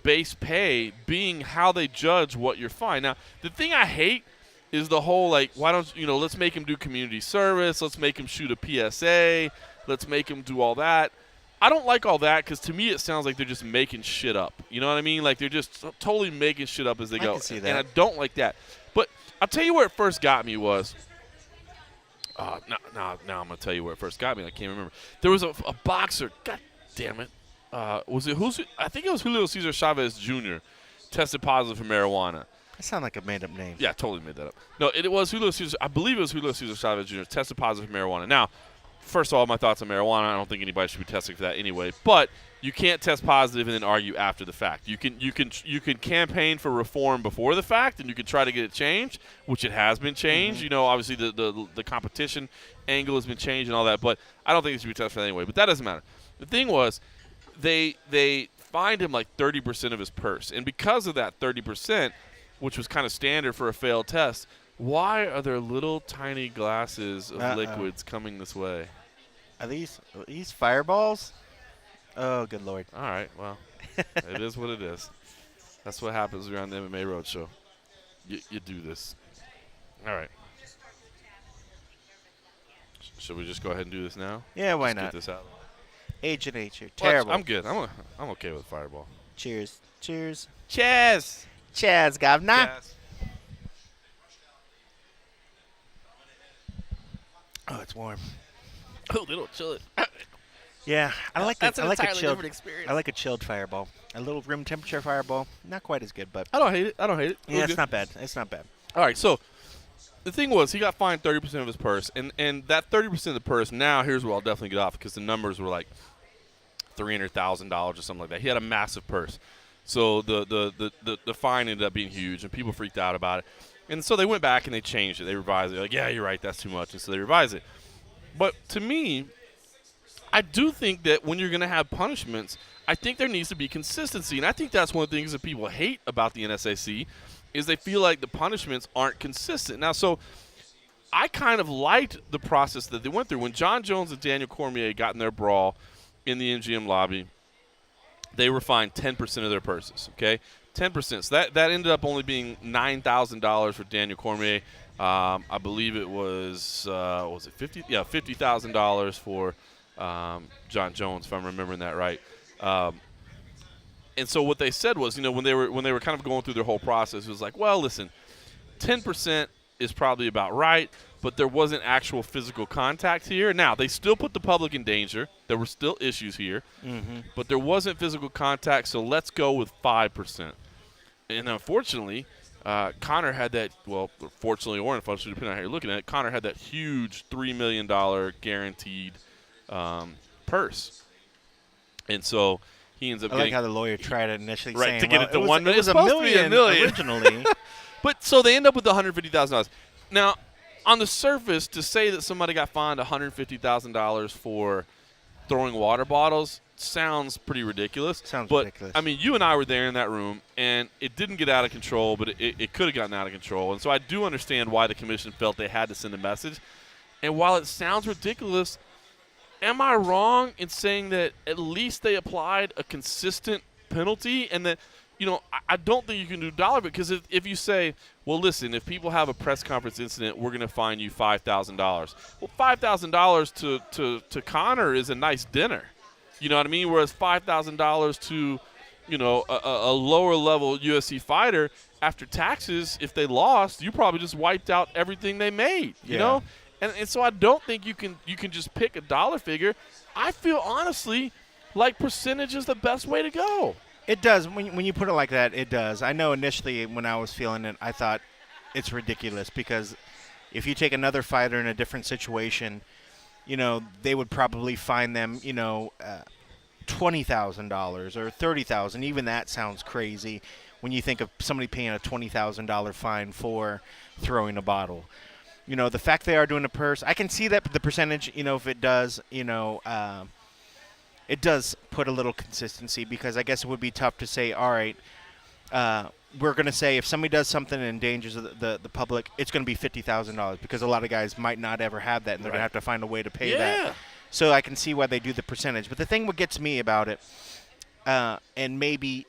base pay being how they judge what you're fined. Now, the thing I hate is the whole, why don't, let's make him do community service. Let's make him shoot a PSA. Let's make him do all that. I don't like all that because to me it sounds like they're just making shit up. You know what I mean? Like they're just totally making shit up as they go. I can see that. And I don't like that. But I'll tell you where it first got me was – now I'm going to tell you where it first got me. I can't remember. There was a boxer. God damn it. I think it was Julio Cesar Chavez Jr. tested positive for marijuana. That sounds like a made-up name. Yeah, totally made that up. No, it was Julio Cesar. I believe it was Julio Cesar Chavez Jr. tested positive for marijuana. Now, first of all, my thoughts on marijuana. I don't think anybody should be testing for that anyway. But you can't test positive and then argue after the fact. You can campaign for reform before the fact, and you can try to get it changed, which it has been changed. Mm-hmm. Obviously the competition angle has been changed and all that. But I don't think it should be tested for that anyway. But that doesn't matter. The thing was, they fined him like 30% of his purse, and because of that 30%, which was kind of standard for a failed test. Why are there little tiny glasses of liquids coming this way? Are these fireballs? Oh, good Lord. All right, well, it is what it is. That's what happens around the MMA Roadshow. You do this. All right. Should we just go ahead and do this now? Yeah, why Just not? Get this out. Agent H here. Well, Terrible. I'm good. I'm okay with Fireball. Cheers. Cheers. Cheers. Cheers, governor. Cheers. Oh, it's warm. Oh, they don't chill it. Yeah, I like That's I an like a entirely chilled. different experience. I like a chilled fireball. A little room temperature fireball, not quite as good, but I don't hate it. yeah, It was it's good. not bad. It's not bad. All right, so The thing was, he got fined 30% of his purse, and that 30% of the purse. Now, here's where I'll definitely get off because the numbers were like $300,000 or something like that. He had a massive purse, so the fine ended up being huge, and people freaked out about it. And so they went back and they changed it. They revised it. Like, yeah, you're right, that's too much, and so they revised it. But to me, I do think that when you're going to have punishments, I think there needs to be consistency, and I think that's one of the things that people hate about the NSAC is they feel like the punishments aren't consistent. Now, so I kind of liked the process that they went through. When John Jones and Daniel Cormier got in their brawl in the MGM lobby, they were fined 10% of their purses, okay? 10%. So that ended up only being $9,000 for Daniel Cormier. I believe it was it 50? Yeah, $50,000 for John Jones, if I'm remembering that right. And so what they said was, when they were kind of going through their whole process, it was like, well, listen, 10% is probably about right, but there wasn't actual physical contact here. Now, they still put the public in danger. There were still issues here, but there wasn't physical contact, so let's go with 5%. And unfortunately, Conor had that, well, fortunately or unfortunately, depending on how you're looking at it, Conor had that huge $3 million guaranteed purse. And so he ends up I getting – like how the lawyer tried it initially right, saying, to get it to $1 million. It was a million originally. But so they end up with $150,000. Now, on the surface, to say that somebody got fined $150,000 for throwing water bottles sounds pretty ridiculous. Sounds but, ridiculous. I mean, you and I were there in that room, and it didn't get out of control, but it could have gotten out of control. And so I do understand why the commission felt they had to send a message. And while it sounds ridiculous, am I wrong in saying that at least they applied a consistent penalty and that, I don't think you can do dollar because if you say, well, listen, if people have a press conference incident, we're going to fine you $5,000. Well, $5,000 to Conor is a nice dinner. You know what I mean? Whereas $5,000 to, a lower level UFC fighter, after taxes, if they lost, you probably just wiped out everything they made, you know? And so I don't think you can just pick a dollar figure. I feel honestly like percentage is the best way to go. It does. When you put it like that, it does. I know initially when I was feeling it, I thought it's ridiculous because if you take another fighter in a different situation, they would probably fine them, $20,000 or $30,000. Even that sounds crazy when you think of somebody paying a $20,000 fine for throwing a bottle. The fact they are doing a purse, I can see that the percentage, if it does, it does put a little consistency because I guess it would be tough to say, all right, we're going to say if somebody does something and endangers the public, it's going to be $50,000 because a lot of guys might not ever have that and they're going to have to find a way to pay that. So I can see why they do the percentage. But the thing what gets me about it, and maybe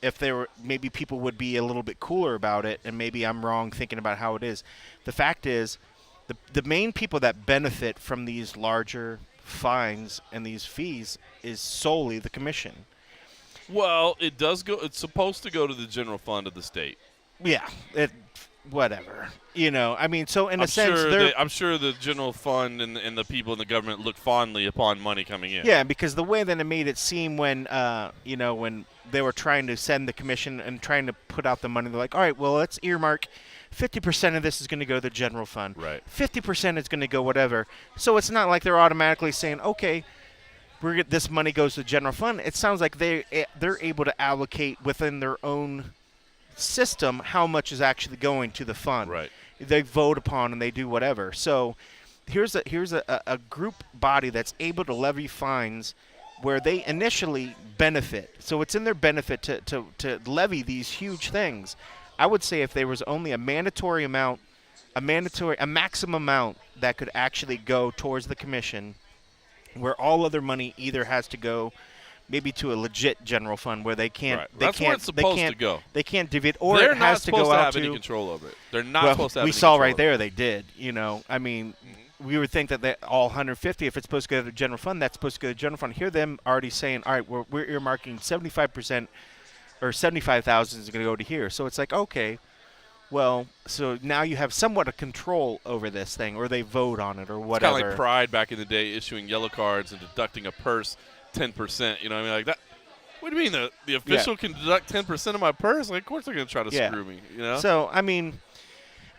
maybe people would be a little bit cooler about it, and maybe I'm wrong thinking about how it is. The fact is, the main people that benefit from these larger fines and these fees is solely the commission. Well, it does go. It's supposed to go to the general fund of the state. Yeah, whatever. I mean, so in a sense, I'm sure the general fund and the people in the government look fondly upon money coming in. Yeah, because the way that it made it seem when when they were trying to send the commission and trying to put out the money, they're like, all right, well, let's earmark 50% of this is going to go to the general fund. Right. 50% is going to go whatever. So it's not like they're automatically saying, okay, this money goes to the general fund. It sounds like they're able to allocate within their own system how much is actually going to the fund. Right. They vote upon and they do whatever. So here's a group body that's able to levy fines where they initially benefit. So it's in their benefit to levy these huge things. I would say if there was only a maximum amount that could actually go towards the commission, where all other money either has to go maybe to a legit general fund where they can't. Right. They That's can't, where it's supposed to go. They can't deviate, or They're it has to go out to. They're not supposed to have any control over it. They're not supposed to have any control. We saw right over there it. they did. I mean, we would think that all 150, if it's supposed to go to the general fund, that's supposed to go to the general fund. Hear them already saying, all right, we're earmarking 75%. Or 75,000 is going to go to here. So it's like, okay, well, so now you have somewhat of control over this thing, or they vote on it, or whatever. It's kind of like Pride back in the day, issuing yellow cards and deducting a purse 10%. You know what I mean? Like that. What do you mean the official can deduct 10% of my purse? Like, of course they're going to try to screw me. So I mean,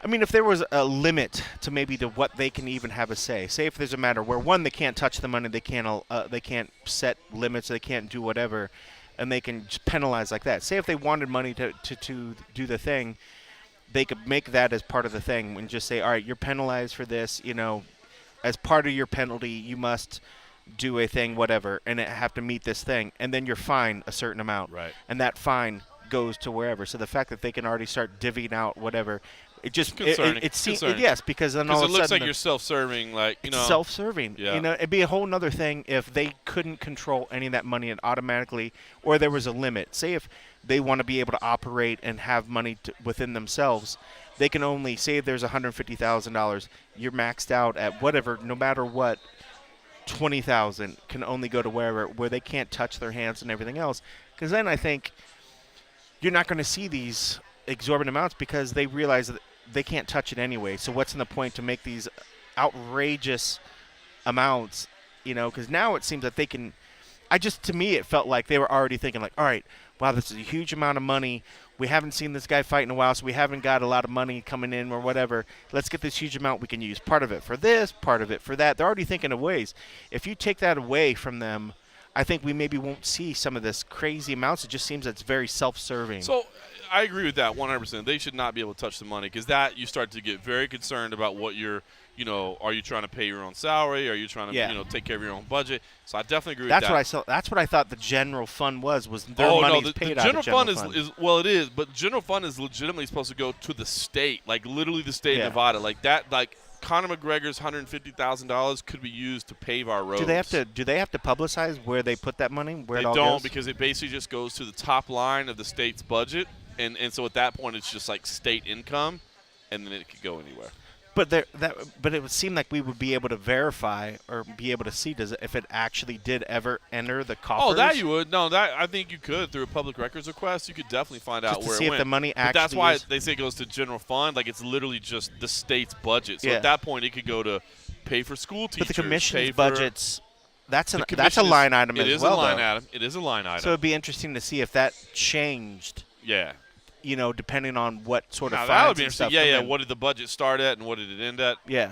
I mean, if there was a limit to maybe to what they can even have a say. Say if there's a matter where one, they can't touch the money, they can't set limits, they can't do whatever, and they can just penalize like that. Say if they wanted money to do the thing, they could make that as part of the thing and just say, all right, you're penalized for this. As part of your penalty, you must do a thing, whatever, and it have to meet this thing, and then you're fined a certain amount, Right. and that fine goes to wherever. So the fact that they can already start divvying out whatever, it just Concerning. it seems Concerning. yes, because then all Because of it a looks sudden like you're self-serving, like, it's self-serving. Yeah. It'd be a whole nother thing if they couldn't control any of that money and automatically, or there was a limit. Say if they want to be able to operate and have money within themselves, they can only say if there's $150,000, you're maxed out at whatever, no matter what. 20,000 can only go to where they can't touch their hands and everything else. Because then I think you're not going to see these exorbitant amounts because they realize that they can't touch it anyway. So what's in the point to make these outrageous amounts? Because now it seems that they can. To me, it felt like they were already thinking like, all right, wow, this is a huge amount of money. We haven't seen this guy fight in a while, so we haven't got a lot of money coming in or whatever. Let's get this huge amount we can use. Part of it for this, part of it for that. They're already thinking of ways. If you take that away from them, I think we maybe won't see some of this crazy amounts. It just seems it's very self-serving. So I agree with that 100%. They should not be able to touch the money because that you start to get very concerned about what you're, are you trying to pay your own salary? Are you trying to, take care of your own budget? So I definitely agree with that. That's what I thought the general fund was their money's paid out of general fund. It is, but the general fund is legitimately supposed to go to the state, like literally the state of Nevada. Like that, like Conor McGregor's $150,000 could be used to pave our roads. Do they have to publicize where they put that money? Where they it all don't goes? because it basically just goes to the top line of the state's budget, and so at that point it's just like state income, and then it could go anywhere. But it would seem like we would be able to verify or be able to see if it actually did ever enter the coffers. Oh, that you would. No, that I think you could through a public records request. You could definitely find out just to where see it if went. the money but actually. That's why they say it goes to general fund. Like it's literally just the state's budget. So at that point, it could go to pay for school teachers. But the commission's budgets. That's a line item as well. It is a line item. It is a line item. So it'd be interesting to see if that changed. Yeah. Depending on what sort of now, fines that would be and interesting. stuff. Yeah. What did the budget start at, and what did it end at? Yeah.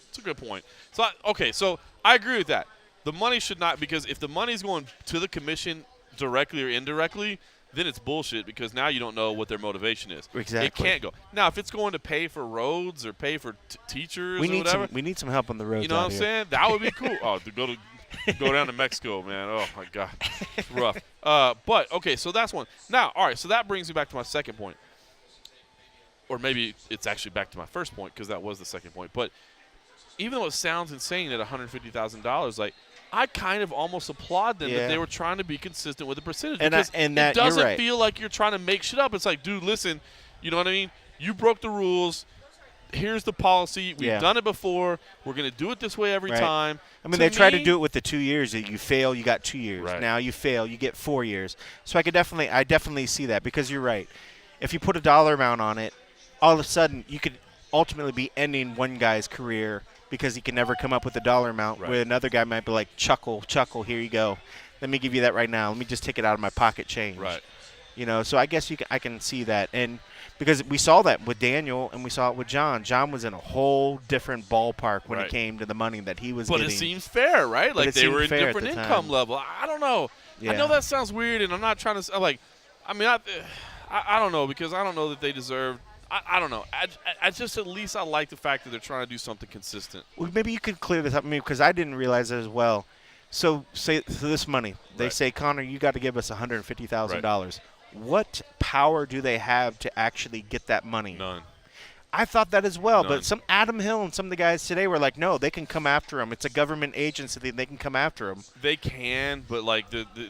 It's a good point. So so I agree with that. The money should not, because if the money's going to the commission directly or indirectly, then it's bullshit because now you don't know what their motivation is. Exactly. It can't go. Now, if it's going to pay for roads or pay for teachers or whatever. We need some help on the roads. You know what I'm saying? That would be cool. Go down to Mexico, man. Oh, my God. It's rough. But, okay, so that's one. Now, all right, so that brings me back to my second point. Or maybe it's actually back to my first point because that was the second point. But even though it sounds insane at $150,000, like, I kind of almost applaud them that they were trying to be consistent with the percentage. Because it doesn't feel like you're trying to make shit up. It's like, dude, listen, you know what I mean? You broke the rules. Here's the policy. We've done it before. We're going to do it this way every time. I mean, they tried to do it with the 2 years. You fail, you got 2 years. Right. Now you fail, you get 4 years. So I definitely see that because you're right. If you put a dollar amount on it, all of a sudden you could ultimately be ending one guy's career because he can never come up with a dollar amount where another guy might be like, chuckle, here you go. Let me give you that right now. Let me just take it out of my pocket change. Right. So I guess I can see that. And because we saw that with Daniel and we saw it with John. John was in a whole different ballpark when it came to the money that he was getting. But it seems fair, right? Like they were in different income level. I don't know. Yeah. I know that sounds weird, and I'm not trying to I don't know because I don't know that they deserve. I don't know. I just at least I like the fact that they're trying to do something consistent. Well, maybe you could clear this up because I didn't realize it as well. So this money, they say, Conor, you got to give us $150,000. What power do they have to actually get that money? None. I thought that as well, None. but some Adam Hill and some of the guys today were like, no, they can come after him. It's a government agency; they can come after him. They can, but like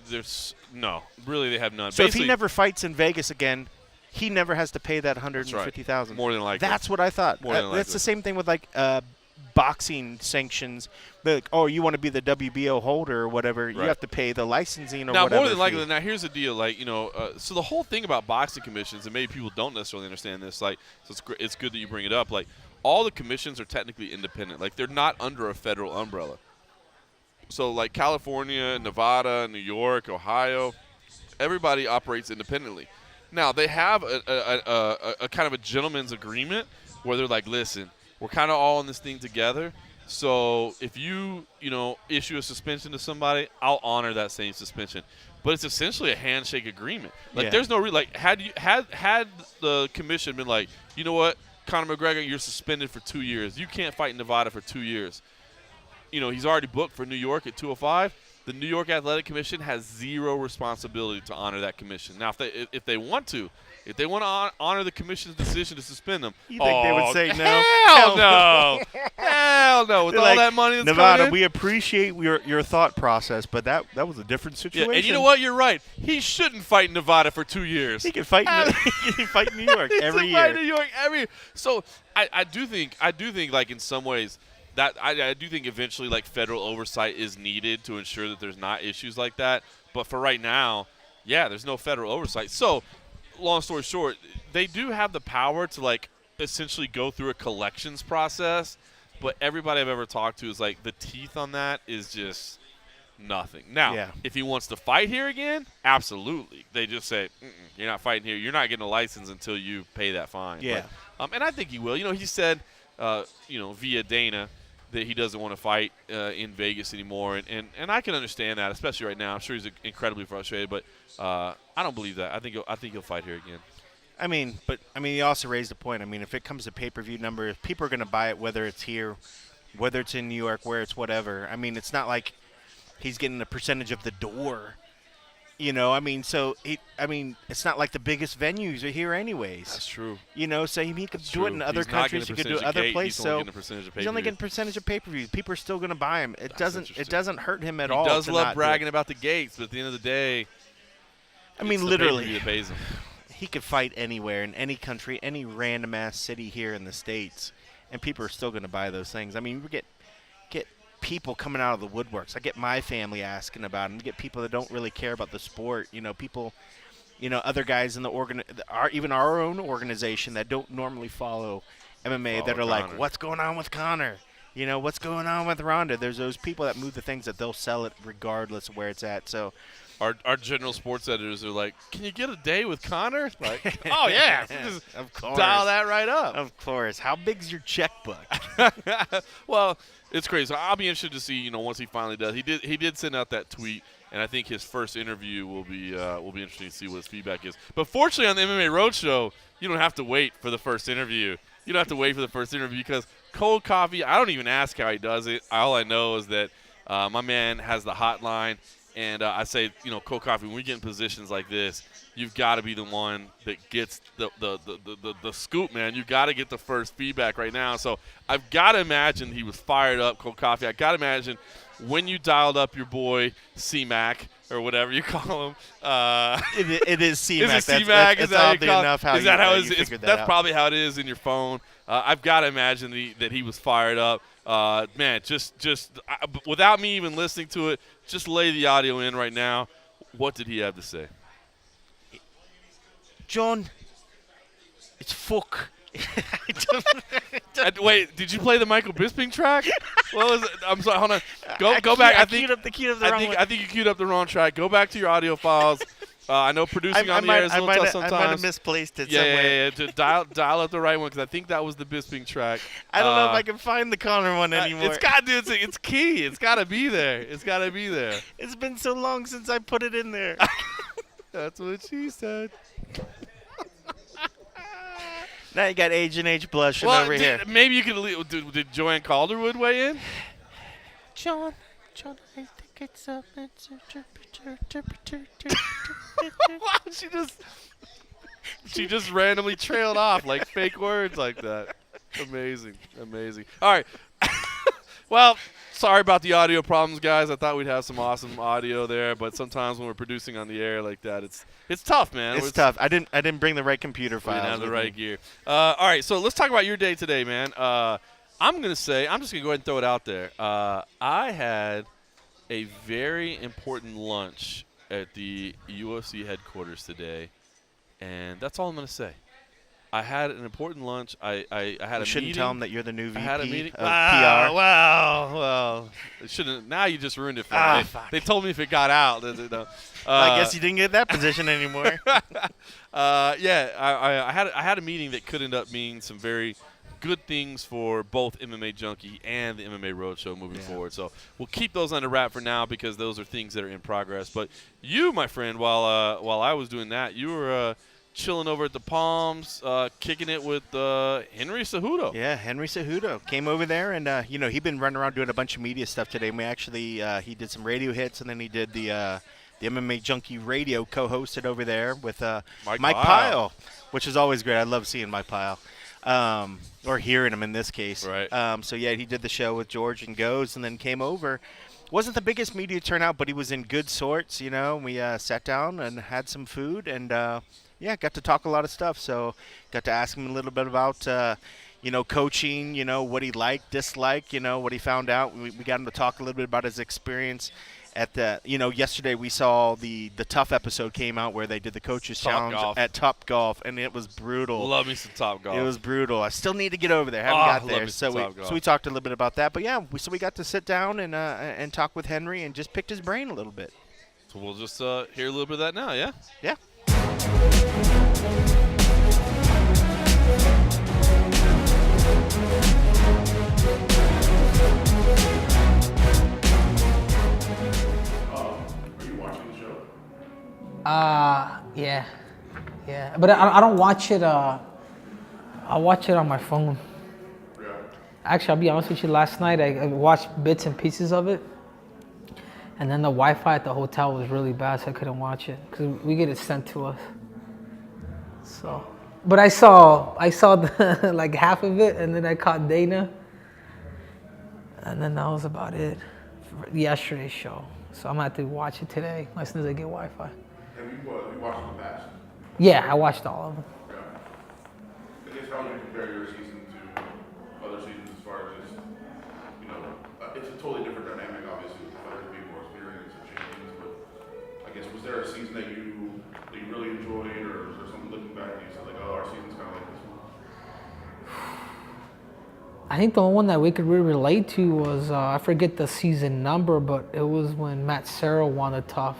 there's no, really they have none. So if he never fights in Vegas again, he never has to pay that $150,000. Right. More than likely. That's what I thought. That's the same thing with like boxing sanctions. Like, oh, you want to be the WBO holder or whatever, you have to pay the licensing or now, whatever. More than likely, now here's the deal. Like, so the whole thing about boxing commissions, and maybe people don't necessarily understand this, like, so it's good that you bring it up. Like, all the commissions are technically independent. Like, they're not under a federal umbrella. So, like, California, Nevada, New York, Ohio, everybody operates independently. Now, they have a kind of a gentleman's agreement where they're like, listen, we're kind of all in this thing together. So if you issue a suspension to somebody, I'll honor that same suspension. But it's essentially a handshake agreement. Like there's no had the commission been like, you know what, Conor McGregor, you're suspended for 2 years. You can't fight in Nevada for 2 years. He's already booked for New York at 205. The New York Athletic Commission has zero responsibility to honor that commission. Now, if they want to honor the commission's decision to suspend them, you think they would say no? Hell no. Hell no. With all that money that's Nevada, coming in, we appreciate your thought process, but that was a different situation. Yeah, and you know what? You're right. He shouldn't fight in Nevada for 2 years. He can fight in New York every year. Fight in New York every year. So I do think like in some ways that I do think eventually like federal oversight is needed to ensure that there's not issues like that. But for right now, yeah, there's no federal oversight. So long story short, they do have the power to like essentially go through a collections process. But everybody I've ever talked to is like the teeth on that is just nothing. Now, if he wants to fight here again, absolutely. They just say, you're not fighting here. You're not getting a license until you pay that fine. Yeah. But, and I think he will. He said, via Dana, that he doesn't want to fight in Vegas anymore, and I can understand that, especially right now. I'm sure he's incredibly frustrated, but I don't believe that. I think he'll fight here again. I mean, he also raised a point. I mean, if it comes to pay-per-view number, if people are going to buy it, whether it's here, whether it's in New York, where it's whatever. I mean, it's not like he's getting a percentage of the door. I mean, it's not like the biggest venues are here anyways. That's true. So he could do it in other countries. He could do it other places. So he's only getting a percentage of pay-per-views. People are still going to buy him. It doesn't hurt him at all. He does love bragging about the gates, but at the end of the day, I mean, literally, that pays him. He could fight anywhere in any country, any random ass city here in the States, and people are still going to buy those things. I mean, we get people coming out of the woodworks. I get my family asking about him. You get people that don't really care about the sport. People, other guys in even our own organization that don't normally follow MMA that are like, what's going on with Conor? What's going on with Ronda? There's those people that move the things that they'll sell it regardless of where it's at. So our general sports editors are like, can you get a day with Conor? Like, oh, yeah. Just of course. Dial that right up. Of course. How big's your checkbook? Well, it's crazy. So I'll be interested to see, once he finally does. He did send out that tweet, and I think his first interview will be interesting to see what his feedback is. But fortunately on the MMA Roadshow, you don't have to wait for the first interview. You don't have to wait for the first interview because cold coffee, I don't even ask how he does it. All I know is that my man has the hotline. And I say, cold coffee, when we get in positions like this, you've got to be the one that gets the scoop, man. You've got to get the first feedback right now. So I've got to imagine he was fired up, cold coffee. I've got to imagine when you dialed up your boy C-Mac or whatever you call him. It is C-Mac. Is it C-Mac? That's oddly enough how you figured that out. That's probably how it is in your phone. I've got to imagine that he was fired up. Man, just without me even listening to it, just lay the audio in right now. What did he have to say? John, it's fuck. Wait, did you play the Michael Bisping track? What was it? I'm sorry, hold on. Go back. I think you queued up the wrong track. Go back to your audio files. I know producing on the air is a little tough sometimes. I might have misplaced it somewhere. Yeah. Just dial up the right one because I think that was the Bisping track. I don't know if I can find the Conor one anymore. It's key. It's got to be there. It's been so long since I put it in there. That's what she said. Now you got Agent H blushing over here. Maybe you could. Did Joanne Calderwood weigh in? John, I think it's up. Wow, she just randomly trailed off like fake words like that. Amazing. All right. Well, sorry about the audio problems, guys. I thought we'd have some awesome audio there, but sometimes when we're producing on the air like that, it's tough, man. It's tough. I didn't bring the right computer files. We didn't have the right gear. All right, so let's talk about your day today, man. I'm just gonna go ahead and throw it out there. I had a very important lunch at the UFC headquarters today, and that's all I'm gonna say. I had an important lunch. I had a meeting. You shouldn't tell them that you're the new VP I had a meeting. of PR. Well. Shouldn't. Now you just ruined it for me. They told me if it got out. I guess you didn't get that position anymore. I had a meeting that could end up being some very good things for both MMA Junkie and the MMA Roadshow moving forward. So we'll keep those under wrap for now because those are things that are in progress. But you, my friend, while I was doing that, you were chilling over at the Palms, kicking it with Henry Cejudo. Yeah, Henry Cejudo came over there, and he'd been running around doing a bunch of media stuff today. And we actually he did some radio hits, and then he did the MMA Junkie Radio co-hosted over there with Mike Pyle, which is always great. I love seeing Mike Pyle, or hearing him in this case. Right. So yeah, he did the show with George and Goes, and then came over. Wasn't the biggest media turnout, but he was in good sorts. We sat down and had some food, and yeah, got to talk a lot of stuff. So got to ask him a little bit about coaching, what he liked, disliked, what he found out. We got him to talk a little bit about his experience at the, yesterday we saw the Tough episode came out where they did the Coaches Challenge at Top Golf, and it was brutal. Love me some Top Golf. It was brutal. I still need to get over there. Haven't got there. So we talked a little bit about that. But yeah, we got to sit down and talk with Henry and just picked his brain a little bit. So we'll just hear a little bit of that now, yeah? Yeah. Yeah, but I don't watch it. I watch it on my phone. Yeah. Actually, I'll be honest with you. Last night I watched bits and pieces of it, and then the Wi-Fi at the hotel was really bad, so I couldn't watch it because we get it sent to us. So, but I saw the, like half of it, and then I caught Dana, and then that was about it for yesterday's show. So I'm gonna have to watch it today as soon as I get Wi-Fi. Have you watched in the past? Yeah, I watched all of them. Yeah. I guess how would you compare your season to other seasons as far as just, it's a totally different dynamic, obviously, with fighters being more experienced and changes, but I guess was there a season that you really enjoyed, or is there something looking back and you said, like, oh, our season's kind of like this one? I think the only one that we could really relate to was, I forget the season number, but it was when Matt Serra won a Tough,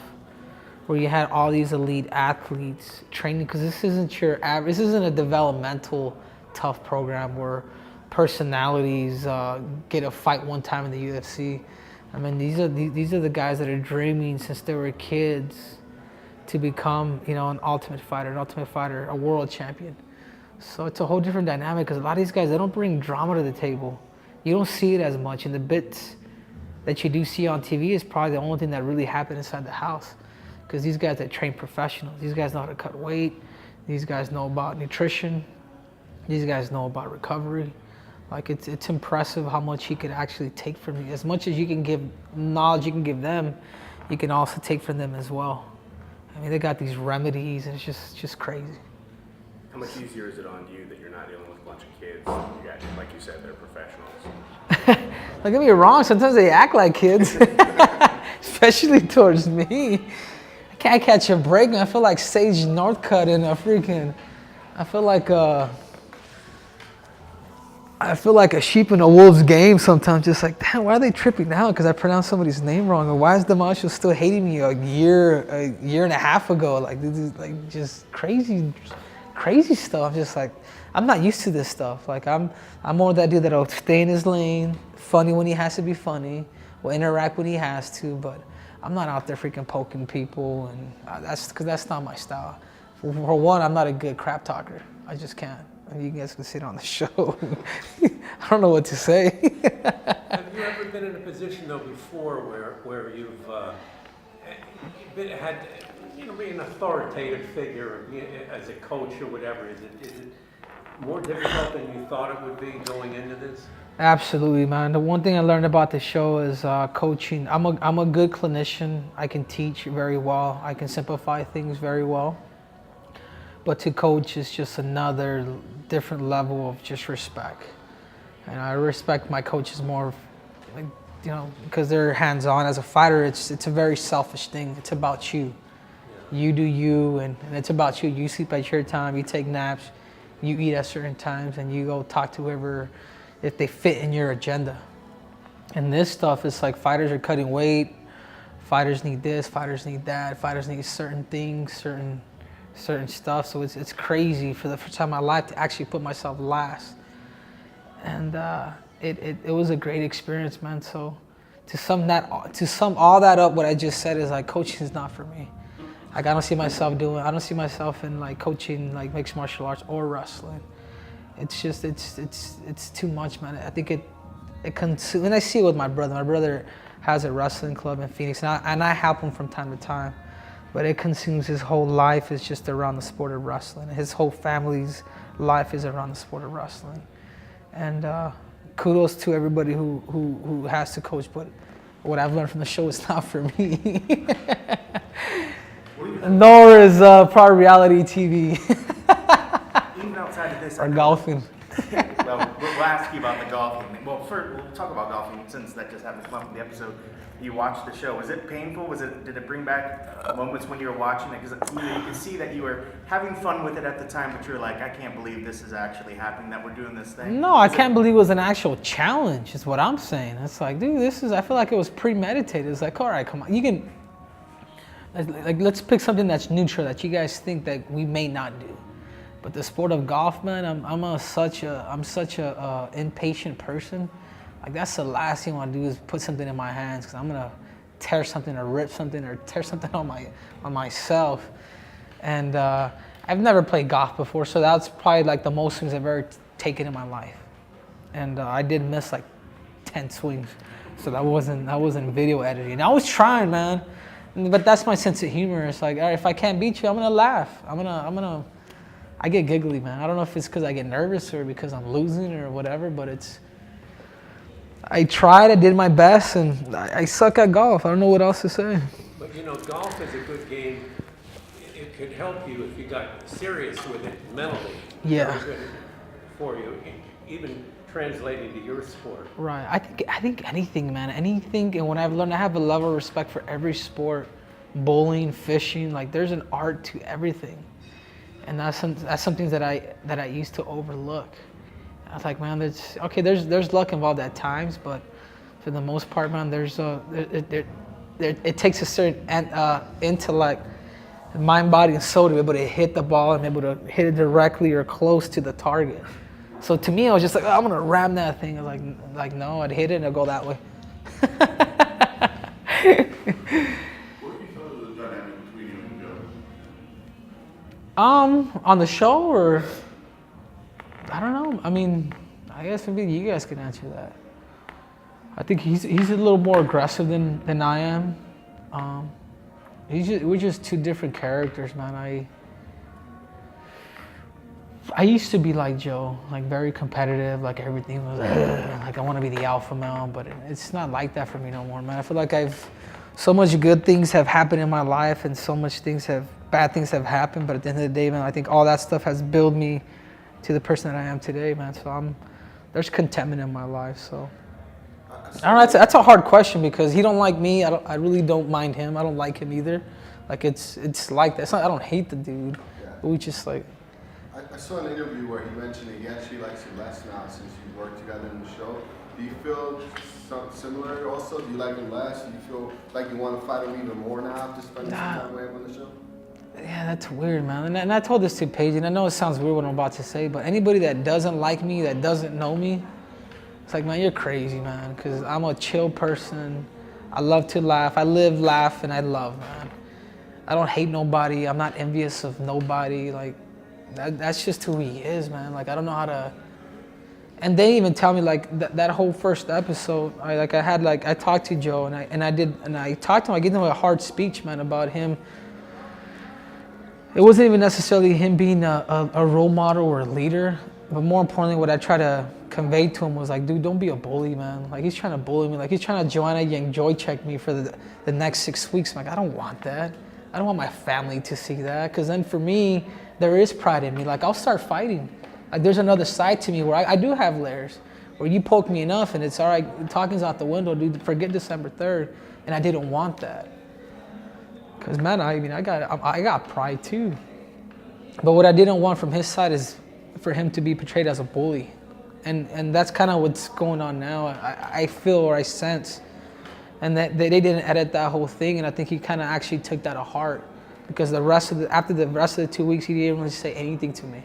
where you had all these elite athletes training, because this isn't your average, this isn't a developmental Tough program where personalities get a fight one time in the UFC. I mean, these are the guys that are dreaming since they were kids to become, an ultimate fighter, a world champion. So it's a whole different dynamic because a lot of these guys, they don't bring drama to the table. You don't see it as much, and the bits that you do see on TV is probably the only thing that really happened inside the house. Because these guys that train professionals, these guys know how to cut weight, these guys know about nutrition, these guys know about recovery. Like it's impressive how much he could actually take from you. As much as you can give knowledge, you can give them, you can also take from them as well. I mean, they got these remedies, and it's just crazy. How much easier is it on you that you're not dealing with a bunch of kids? You guys, like you said, they're professionals. Don't get me wrong, sometimes they act like kids, especially towards me. I can't catch a break, and I feel like Sage Northcutt in a freaking, I feel like a sheep in a wolf's game sometimes, just like, damn, why are they tripping out because I pronounced somebody's name wrong? Or why is Demasio still hating me a year and a half ago? Like, this is like just crazy stuff. I'm just like, I'm not used to this stuff. Like, I'm more that dude that'll stay in his lane, funny when he has to be funny, will interact when he has to, but I'm not out there freaking poking people, and that's not my style. For one, I'm not a good crap talker. I just can't. You guys can sit on the show. I don't know what to say. Have you ever been in a position though before where you've had be an authoritative figure as a coach or whatever? Is it more difficult than you thought it would be going into this? Absolutely, man. The one thing I learned about the show is coaching. I'm a good clinician. I can teach very well. I can simplify things very well. But to coach is just another different level of just respect. And I respect my coaches more, like, because they're hands-on. As a fighter, it's a very selfish thing. It's about you. You do you, and it's about you. You sleep at your time, you take naps, you eat at certain times, and you go talk to whoever, if they fit in your agenda. And this stuff is like fighters are cutting weight, fighters need this, fighters need that, fighters need certain things, certain stuff. So it's crazy for the first time in my life to actually put myself last and it was a great experience, man. So to sum all that up, what I just said is like coaching is not for me. Like I don't see myself in like coaching like mixed martial arts or wrestling. It's just it's too much, man. I think it consumes, and I see it with my brother. My brother has a wrestling club in Phoenix, and I help him from time to time. But it consumes his whole life is just around the sport of wrestling. His whole family's life is around the sport of wrestling. And kudos to everybody who has to coach, but what I've learned from the show is not for me. Nor is probably reality TV Even outside of this, or golfing. Well, we'll ask you about the golfing. Well, first, we'll talk about golfing since that just happened to come up in the episode. You watched the show. Was it painful? Did it bring back moments when you were watching it? Because you can see that you were having fun with it at the time, but you were like, I can't believe this is actually happening, that we're doing this thing. No, I can't believe it was an actual challenge, is what I'm saying. It's like, dude, I feel like it was premeditated. It's like, all right, come on. You can, like, let's pick something that's neutral that you guys think that we may not do. But the sport of golf, man, I'm such a impatient person. Like that's the last thing I want to do is put something in my hands because I'm gonna tear something or rip something or tear something on myself. And I've never played golf before, so that's probably like the most swings I've ever taken in my life. And I did miss like 10 swings, so that wasn't video editing. I was trying, man, but that's my sense of humor. It's like, all right, if I can't beat you, I'm gonna laugh. I get giggly, man. I don't know if it's because I get nervous or because I'm losing or whatever, but I tried, I did my best, and I suck at golf. I don't know what else to say. But you know, golf is a good game. It could help you if you got serious with it mentally. Yeah. Very good for you, even translating to your sport. Right. I think anything, man. Anything, and what I've learned, I have a level of respect for every sport. Bowling, fishing, like there's an art to everything. And that's something that I used to overlook. I was like, man, there's luck involved at times, but for the most part, man, it takes a certain intellect, mind, body, and soul to be able to hit the ball and be able to hit it directly or close to the target. So to me, I was just like, oh, I'm gonna ram that thing. I was like no, I'd hit it and it'd go that way. What do you thought of the dynamic between you and Joe? On the show, or I don't know. I mean, I guess maybe you guys can answer that. I think he's a little more aggressive than I am. We're just two different characters, man. I used to be like Joe, like very competitive, like everything was like I want to be the alpha male, but it's not like that for me no more, man. I feel like so much good things have happened in my life and so much bad things have happened, but at the end of the day, man, I think all that stuff has built me to the person that I am today, man. So there's contentment in my life. So I don't know. That's a hard question because he don't like me. I really don't mind him. I don't like him either. Like it's like that. It's not, I don't hate the dude. Yeah. But we just like. I saw an interview where he mentioned that he actually likes you less now since you worked together in the show. Do you feel something similar also? Do you like him less? Do you feel like you want to fight him even more now after spending some time with him on the show? Yeah, that's weird, man. And I told this to Paige, and I know it sounds weird what I'm about to say, but anybody that doesn't like me, that doesn't know me, it's like, man, you're crazy, man, because I'm a chill person. I love to laugh. I live, laugh, and I love, man. I don't hate nobody. I'm not envious of nobody. Like, that's just who he is, man. Like, I don't know how to... And they even tell me, like, that whole first episode, I talked to Joe, and I talked to him, I gave him a hard speech, man, about him. It wasn't even necessarily him being a role model or a leader, but more importantly, what I try to convey to him was like, dude, don't be a bully, man. Like, he's trying to bully me. Like, he's trying to Joanna Yang joy check me for the next 6 weeks. I'm like, I don't want that. I don't want my family to see that, because then for me, there is pride in me. Like, I'll start fighting. Like, there's another side to me where I do have layers, where you poke me enough and it's all right, talking's out the window, dude, forget December 3rd. And I didn't want that. Because, man, I got pride too. But what I didn't want from his side is for him to be portrayed as a bully. And that's kind of what's going on now. I feel or I sense. And that they didn't edit that whole thing, and I think he kind of actually took that to heart. Because after the rest of the 2 weeks, he didn't really say anything to me.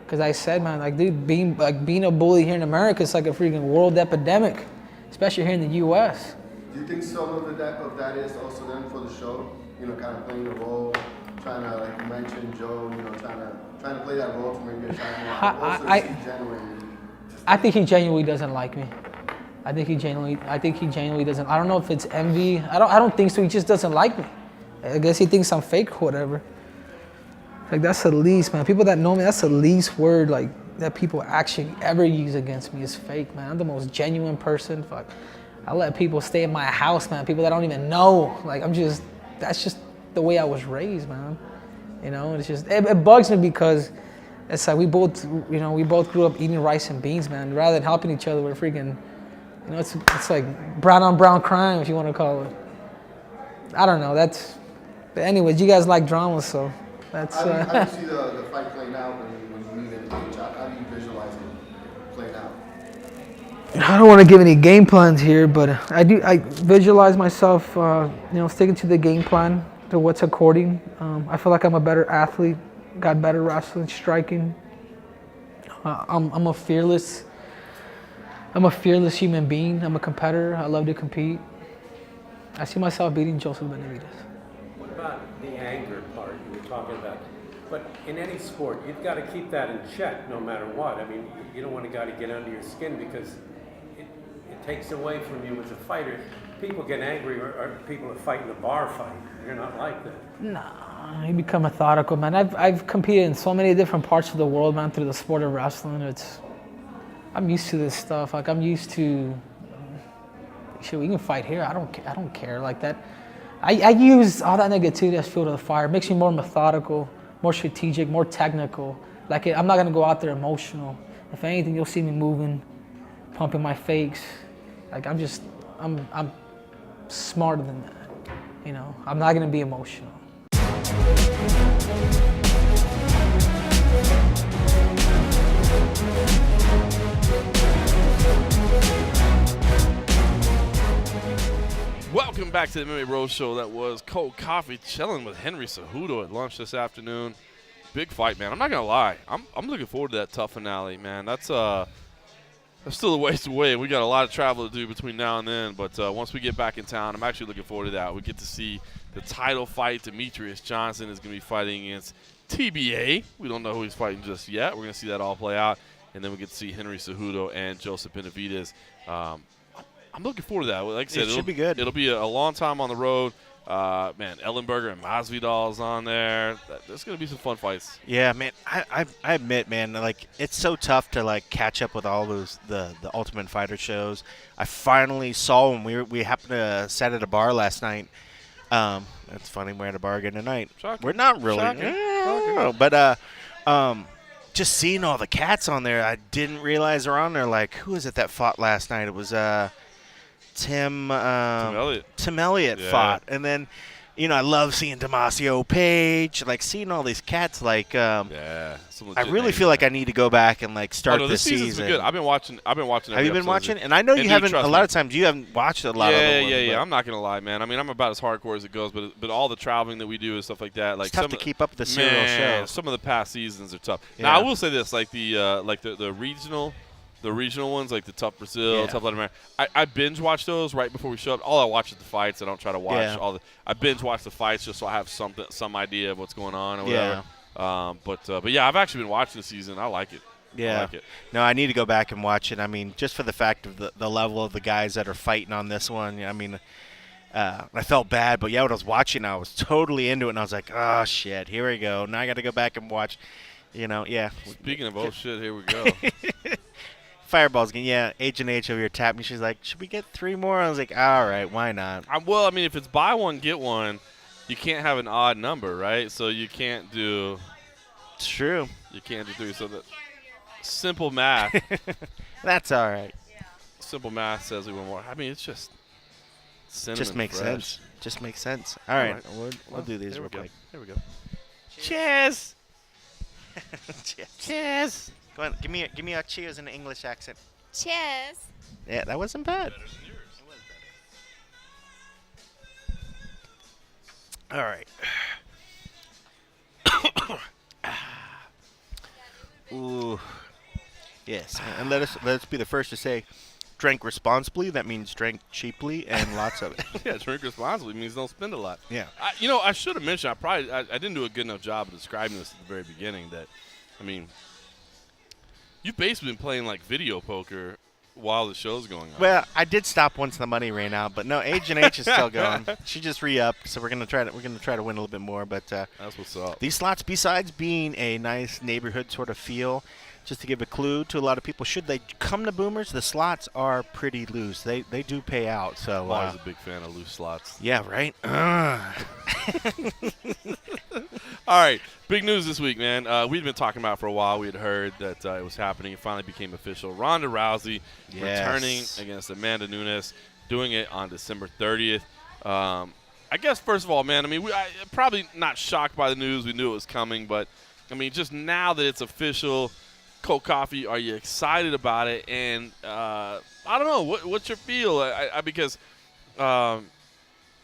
Because I said, man, like, dude, being a bully here in America is like a freaking world epidemic, especially here in the U.S. Do you think some of that is also then for the show? You know, kind of playing the role, trying to, like you mentioned, Joe, you know, trying to play that role to maybe attract more. Also, is he genuinely? I think he genuinely doesn't like me. I think he genuinely doesn't. I don't know if it's envy. I don't think so. He just doesn't like me. I guess he thinks I'm fake or whatever. Like, that's the least, man. People that know me, that's the least word, like, that people actually ever use against me is fake, man. I'm the most genuine person. Fuck. I let people stay in my house, man. People that I don't even know. Like, that's just the way I was raised, man. You know, it's just, it bugs me because it's like we both grew up eating rice and beans, man. Rather than helping each other, we're freaking, you know, it's like brown on brown crime, if you want to call it. I don't know. But anyways, you guys like drama, so that's. How do you see the fight playing out when you meet in the cage? How do you visualize it playing out? I don't want to give any game plans here, but I visualize myself, sticking to the game plan, to what's according. I feel like I'm a better athlete, got better wrestling, striking. I'm a fearless human being. I'm a competitor. I love to compete. I see myself beating Joseph Benavidez. What about the anger part you were talking about? But in any sport, you've got to keep that in check no matter what. I mean, you don't want a guy to get under your skin because it takes away from you as a fighter. People get angry or people are fighting a bar fight. You're not like that. Nah, you become methodical, man. I've competed in so many different parts of the world, man, through the sport of wrestling. I'm used to this stuff. Like, I'm used to, shit, we can fight here. I don't care like that. I use all that negativity as fuel to the fire. It makes me more methodical, more strategic, more technical. Like, I'm not gonna go out there emotional. If anything, you'll see me moving, pumping my fakes. Like, I'm smarter than that. You know, I'm not gonna be emotional. Welcome back to the MMA Rose Show. That was Cold Coffee chilling with Henry Cejudo at lunch this afternoon. Big fight, man. I'm not gonna lie. I'm looking forward to that tough finale, man. That's still a ways away. We got a lot of travel to do between now and then. But once we get back in town, I'm actually looking forward to that. We get to see the title fight. Demetrius Johnson is gonna be fighting against TBA. We don't know who he's fighting just yet. We're gonna see that all play out, and then we get to see Henry Cejudo and Joseph Benavidez. I'm looking forward to that. Like I said, It should be good. It'll be a long time on the road. Man, Ellenberger and Masvidal's on there. There's going to be some fun fights. Yeah, man. I admit, man, like, it's so tough to, like, catch up with all those the Ultimate Fighter shows. I finally saw them. We happened to sit at a bar last night. It's funny, we're at a bar again tonight. Shocking. We're not really. Shocking. But just seeing all the cats on there, I didn't realize they're on there. Like, who is it that fought last night? It was Tim Elliott. Tim Elliott fought. And then, you know, I love seeing Damasio Page, like seeing all these cats. Like, I really feel like I need to go back and, like, start this season. Good. I've been watching. Have you been watching? And And I know you haven't. A lot me. of times you haven't watched a lot of them. Yeah. I'm not gonna lie, man. I mean, I'm about as hardcore as it goes, but all the traveling that we do and stuff like that, like, It's tough to keep up with the serial shows. Some of the past seasons are tough. Yeah. Now I will say this, like the regional. The regional ones, like the Tough Brazil, Tough Latin America, I binge watch those right before we show up. All I watch is the fights. I don't try to watch all the. I binge watch the fights just so I have some idea of what's going on or whatever. But yeah, I've actually been watching the season. I like it. Yeah. I like it. No, I need to go back and watch it. I mean, just for the fact of the level of the guys that are fighting on this one. I mean, I felt bad, but yeah, when I was watching, I was totally into it, and I was like, oh shit, here we go. Now I got to go back and watch. You know, yeah. Speaking of oh shit, here we go. Fireballs again. Yeah, Agent H over here tapped me. She's like, should we get 3 more? I was like, all right, why not? Well, I mean, if it's buy one, get one, you can't have an odd number, right? So you can't do. It's true. You can't do 3. So that simple math. That's all right. Simple math says we want more. I mean, it's just cinnamon Just makes fresh. sense. Just makes sense. All right. We'll do these real quick. Here we go. Cheers. Cheers. Go on, give me a cheers in an English accent. Cheers. Yeah, that wasn't bad. All right. Ooh. Yes, and let's be the first to say, drank responsibly. That means drank cheaply and lots of it. Yeah, drink responsibly means don't spend a lot. Yeah. I should have mentioned. I didn't do a good enough job of describing this at the very beginning. That, I mean, you've basically been playing like video poker while the show's going on. Well, I did stop once the money ran out, but no, Agent H is still going. She just re-upped, so we're gonna try to win a little bit more. But That's what's up. these slots, besides being a nice neighborhood sort of feel, just to give a clue to a lot of people, should they come to Boomers, the slots are pretty loose. They do pay out. So I'm always a big fan of loose slots. yeah, right. All right, big news this week, man. We'd been talking about it for a while. We had heard that it was happening. It finally became official. Ronda Rousey returning against Amanda Nunes, doing it on December 30th. I guess, first of all, man, I mean, probably not shocked by the news. We knew it was coming, but, I mean, just now that it's official, Cold Coffee, are you excited about it? And I don't know, what's your feel? Because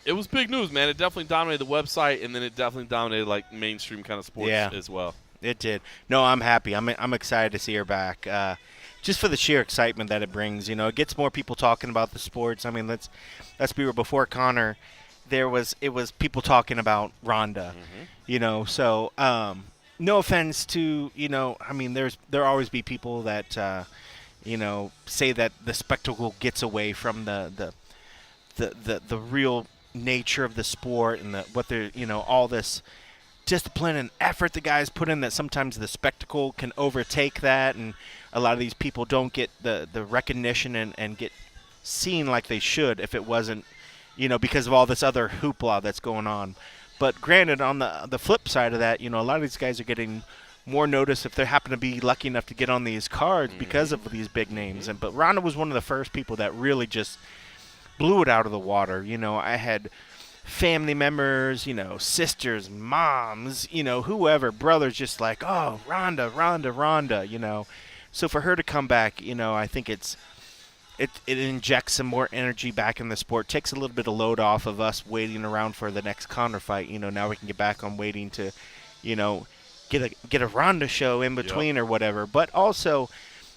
it was big news, man. It definitely dominated the website, and then it definitely dominated like mainstream kind of sports as well. It did. No, I'm happy. I'm excited to see her back. Just for the sheer excitement that it brings. You know, it gets more people talking about the sports. I mean, let's be real. Before Conor, it was people talking about Ronda. Mm-hmm. You know, so no offense to, you know, I mean, there always be people that you know, say that the spectacle gets away from the real nature of the sport and what they're, you know, all this discipline and effort the guys put in, that sometimes the spectacle can overtake that, and a lot of these people don't get the recognition and get seen like they should if it wasn't, you know, because of all this other hoopla that's going on. But granted, on the flip side of that, you know, a lot of these guys are getting more notice if they happen to be lucky enough to get on these cards because of these big names. But Ronda was one of the first people that really just blew it out of the water. You know, I had family members, you know, sisters, moms, you know, whoever, brothers, just like, oh, Ronda, you know. So for her to come back, you know, I think it injects some more energy back in the sport, takes a little bit of load off of us waiting around for the next Conor fight. You know, now we can get back on waiting to, you know, get a Ronda show in between or whatever. But also,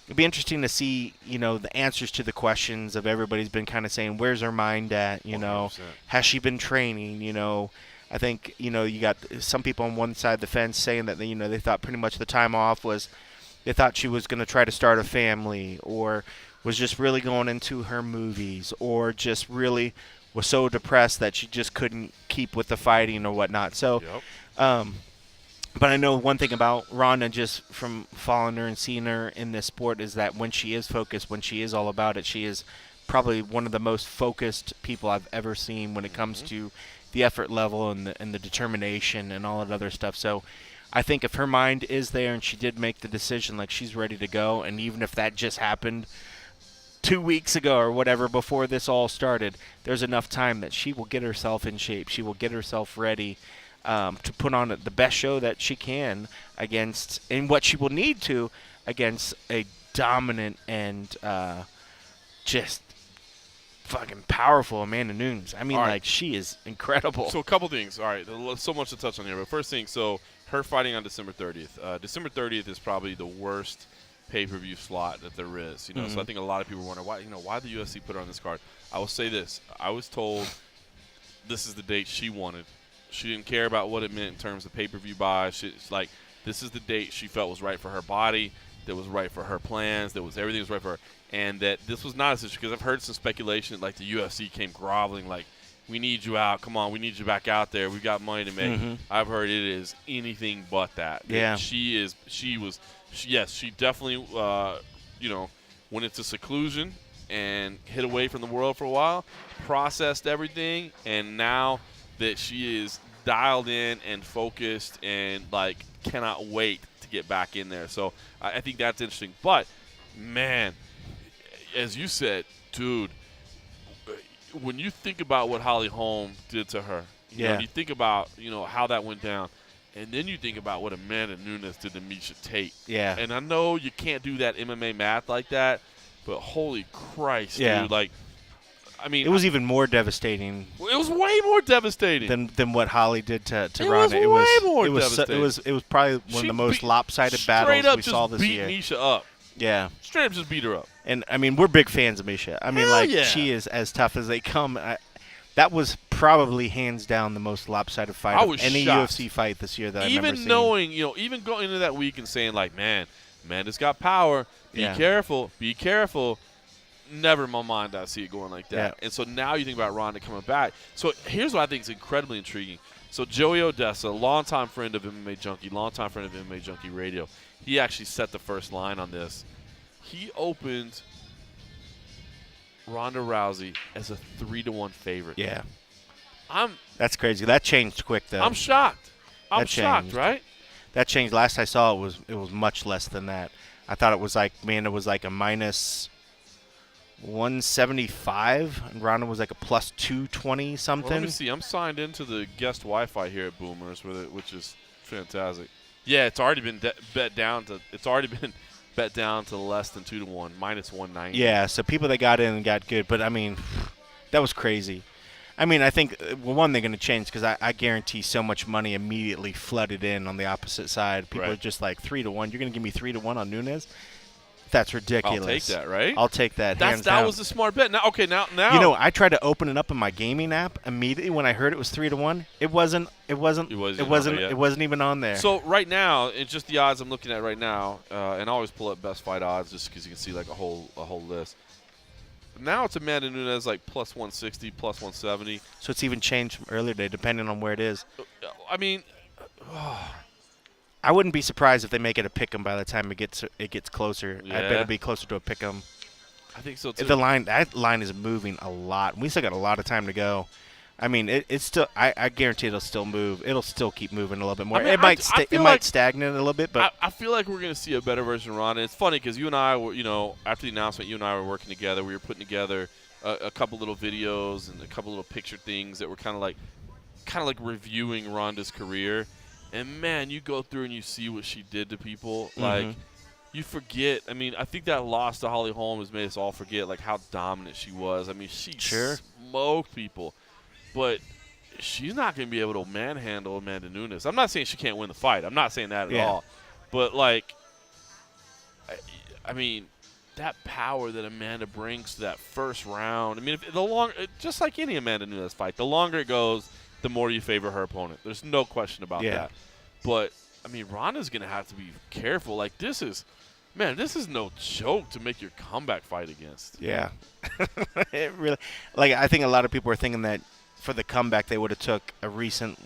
it'd be interesting to see, you know, the answers to the questions of everybody's been kind of saying, where's her mind at? You know, 100%. Has she been training? You know, I think, you know, you got some people on one side of the fence saying that, you know, they thought pretty much the time off was, they thought she was going to try to start a family, or was just really going into her movies, or just really was so depressed that she just couldn't keep with the fighting or whatnot. So, but I know one thing about Ronda, just from following her and seeing her in this sport, is that when she is focused, when she is all about it, she is probably one of the most focused people I've ever seen when it comes to the effort level and the determination and all that other stuff. So I think if her mind is there and she did make the decision, like, she's ready to go, and even if that just happened 2 weeks ago or whatever before this all started, there's enough time that she will get herself in shape. She will get herself ready to put on the best show that she can against, and what she will need to, against a dominant and just fucking powerful Amanda Nunes. I mean, like, she is incredible. So a couple things. All right, so much to touch on here. But first thing, so her fighting on December 30th. December 30th is probably the worst pay-per-view slot that there is. You know, so I think a lot of people wonder why the UFC put her on this card. I will say this: I was told this is the date she wanted. She didn't care about what it meant in terms of pay-per-view buys. It's like, this is the date she felt was right for her body, that was right for her plans, that was everything was right for her, and that this was not a situation, because I've heard some speculation that, like, the UFC came groveling, like, we need you out, come on, we need you back out there, we've got money to make. I've heard it is anything but that. Yeah. She definitely, you know, went into seclusion and hid away from the world for a while, processed everything, and now that she is dialed in and focused and, like, cannot wait to get back in there. So I think that's interesting. But, man, as you said, dude, when you think about what Holly Holm did to her, you know, you think about, you know, how that went down, and then you think about what Amanda Nunes did to Miesha Tate. Yeah. And I know you can't do that MMA math like that, but holy Christ, dude, like, I mean, it was even more devastating. It was way more devastating than what Holly did to it Ronda. It was way more devastating. It was probably one of the most lopsided battles we saw this year. Straight up just beat Miesha up. Yeah. Straight up just beat her up. And, I mean, we're big fans of Misha. I mean, Hell like, yeah. she is as tough as they come. That was probably hands down the most lopsided fight I of was any shocked. UFC fight this year that I've ever Even seen. knowing, even going into that week and saying, like, man, Amanda's got power. Be Yeah. careful. Be careful. Never in my mind I see it going like that. Yeah. And so now you think about Ronda coming back. So here's what I think is incredibly intriguing. So Joey Odessa, longtime friend of MMA Junkie, longtime friend of MMA Junkie Radio, he actually set the first line on this. He opened Ronda Rousey as a 3-1 favorite. Yeah. I'm That's crazy. That changed quick, though. I'm shocked. I'm That shocked, changed. right? That changed. Last I saw it was much less than that. I thought it was like Amanda was like a minus 175, and Ronda was like a plus 220 something. Well, let me see. I'm signed into the guest Wi-Fi here at Boomers, which is fantastic. Yeah, it's already been bet down to. It's already been bet down to less than 2-1, minus 190. Yeah, so people that got in got good, but I mean, that was crazy. I mean, I think one they're going to change because I guarantee so much money immediately flooded in on the opposite side. People Right. are just like 3-1. You're going to give me 3-1 on Nunes? That's ridiculous. I'll take that, right? I'll take that. Hands That down. was a smart bet. Now, okay, now. You know, I tried to open it up in my gaming app immediately when I heard it was 3-1. It wasn't even on there. So right now, it's just the odds I'm looking at right now, and I always pull up best fight odds just because you can see like a whole list. Now it's Amanda Nunes like plus 160, plus 170. So it's even changed from earlier today, depending on where it is. I mean, I wouldn't be surprised if they make it a pick'em by the time it gets closer. I bet Yeah. it'll be closer to a pick'em. I think so too. That line is moving a lot. We still got a lot of time to go. I mean, it's still. I guarantee it'll still move. It'll still keep moving a little bit more. I mean, it might I feel might like- stagnate a little bit, but I feel like we're going to see a better version of Ronda. It's funny because you and I were, after the announcement, you and I were working together. We were putting together a couple little videos and a couple little picture things that were kind of like reviewing Ronda's career. And man, you go through and you see what she did to people. Like, you forget. I mean, I think that loss to Holly Holm has made us all forget like how dominant she was. I mean, she smoked people, but she's not going to be able to manhandle Amanda Nunes. I'm not saying she can't win the fight. I'm not saying that at all. But, like, I mean, that power that Amanda brings to that first round. I mean, just like any Amanda Nunes fight, the longer it goes, the more you favor her opponent. There's no question about that. But, I mean, Ronda's going to have to be careful. Like, this is no joke to make your comeback fight against. yeah, it really. Like, I think a lot of people are thinking that for the comeback they would have took a recent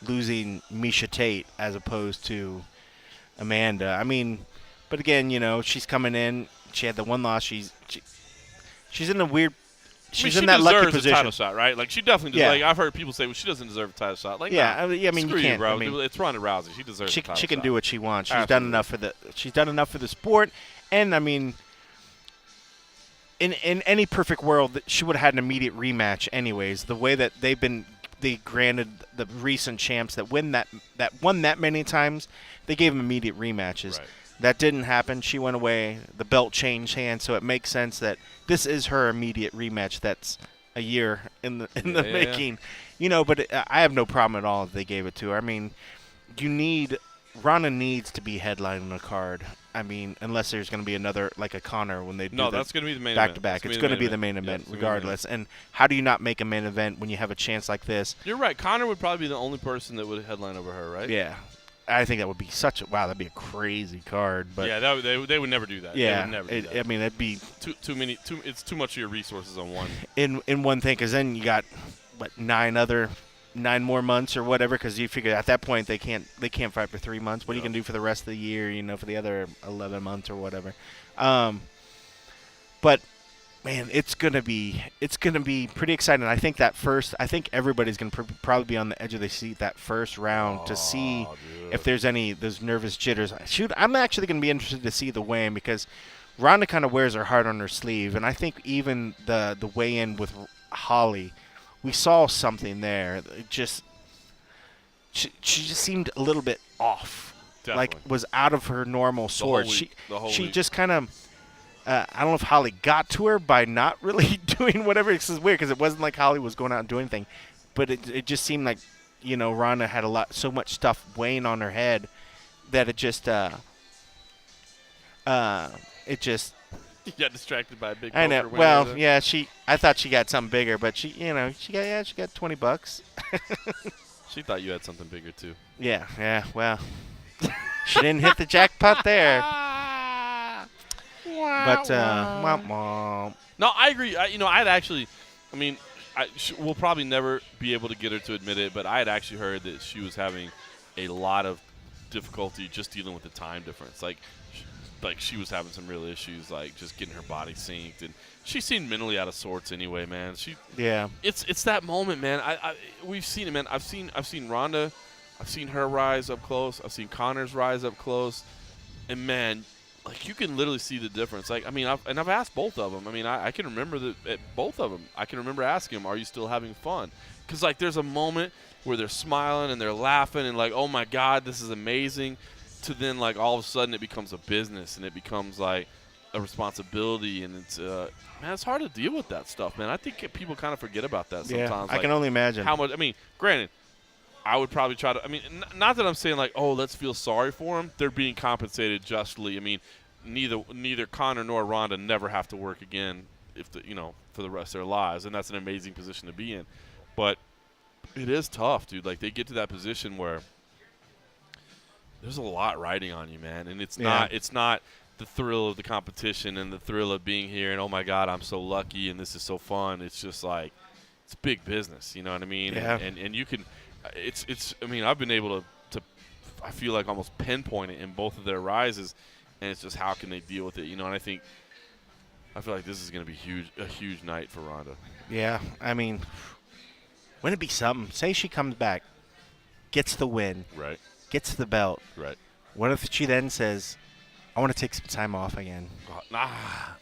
losing Misha Tate as opposed to Amanda. I mean, but again, she's coming in. She had the one loss. She's in a weird. She's in that lucky deserves a position. title shot, right? Like, she definitely does. Like, I've heard people say, well, she doesn't deserve a title shot. Like, Yeah, nah, I mean, screw you can't. bro. I mean, it's Ronda Rousey. She deserves a title she can shot. do what she wants. She's done Absolutely. enough for the sport, and I mean, in any perfect world, she would have had an immediate rematch anyways. The way that they granted the recent champs that won that many times, they gave them immediate rematches. Right. That didn't happen. She went away. The belt changed hands, so it makes sense that this is her immediate rematch. That's a year in the making, But I have no problem at all if they gave it to her. I mean, Ronda needs to be headlining a card. I mean, unless there's going to be another like a Conor when they do that's going to be the main back event. to back. It's going to be the main event regardless. And how do you not make a main event when you have a chance like this? You're right. Conor would probably be the only person that would headline over her, right? Yeah. I think that would be that'd be a crazy card. But yeah, they would never do that. yeah, they would never do that. I mean, it'd be it's too much of your resources on one. in one thing, because then you got 9 more months or whatever. Because you figure at that point they can't fight for 3 months. What are you gonna do for the rest of the year? For the other 11 months or whatever. But man, it's gonna be pretty exciting. I think everybody's gonna probably be on the edge of their seat that first round to see if there's any those nervous jitters. Shoot, I'm actually gonna be interested to see the weigh-in because Ronda kind of wears her heart on her sleeve, and I think even the weigh-in with Holly, we saw something there. She just seemed a little bit off, Definitely. like was out of her normal sword. The whole She week. just kind of. I don't know if Holly got to her by not really doing whatever. It's just weird because it wasn't like Holly was going out and doing anything, but it just seemed like Ronda had so much stuff weighing on her head that it just I It just. You got distracted by a big. I know. poker winner Well, there. yeah. I thought she got something bigger, but she got $20. She thought you had something bigger too. Yeah. Well, she didn't hit the jackpot there. But womp womp. No, I agree. I'd actually. I mean, we'll probably never be able to get her to admit it, but I had actually heard that she was having a lot of difficulty just dealing with the time difference. Like she was having some real issues, like just getting her body synced, and she seemed mentally out of sorts anyway, man. It's that moment, man. We've seen it, man. I've seen Ronda, I've seen her rise up close. I've seen Conor's rise up close, and man, like you can literally see the difference. Like I mean, I've asked both of them. I mean, I can remember both of them. I can remember asking them, "Are you still having fun?" Because like there's a moment where they're smiling and they're laughing and like, "Oh my God, this is amazing." To then like all of a sudden it becomes a business and it becomes like a responsibility, and it's man, it's hard to deal with that stuff, man. I think people kind of forget about that sometimes. Yeah, I like can only imagine how much. I mean, granted, I would probably try to. I mean, not that I'm saying like, oh, let's feel sorry for them. They're being compensated justly. I mean, neither Conor nor Ronda never have to work again for the rest of their lives, and that's an amazing position to be in. But it is tough, dude. Like they get to that position where there's a lot riding on you, man, and it's not the thrill of the competition and the thrill of being here and oh my God, I'm so lucky and this is so fun. It's just like it's big business, you know what I mean? Yeah. And you can, it's. I mean, I've been able to I feel like almost pinpoint it in both of their rises, and it's just how can they deal with it, And I feel like this is going to be a huge night for Ronda. Yeah, I mean, wouldn't it be something? Say she comes back, gets the win, Right. gets the belt. Right. What if she then says, I want to take some time off again? Nah,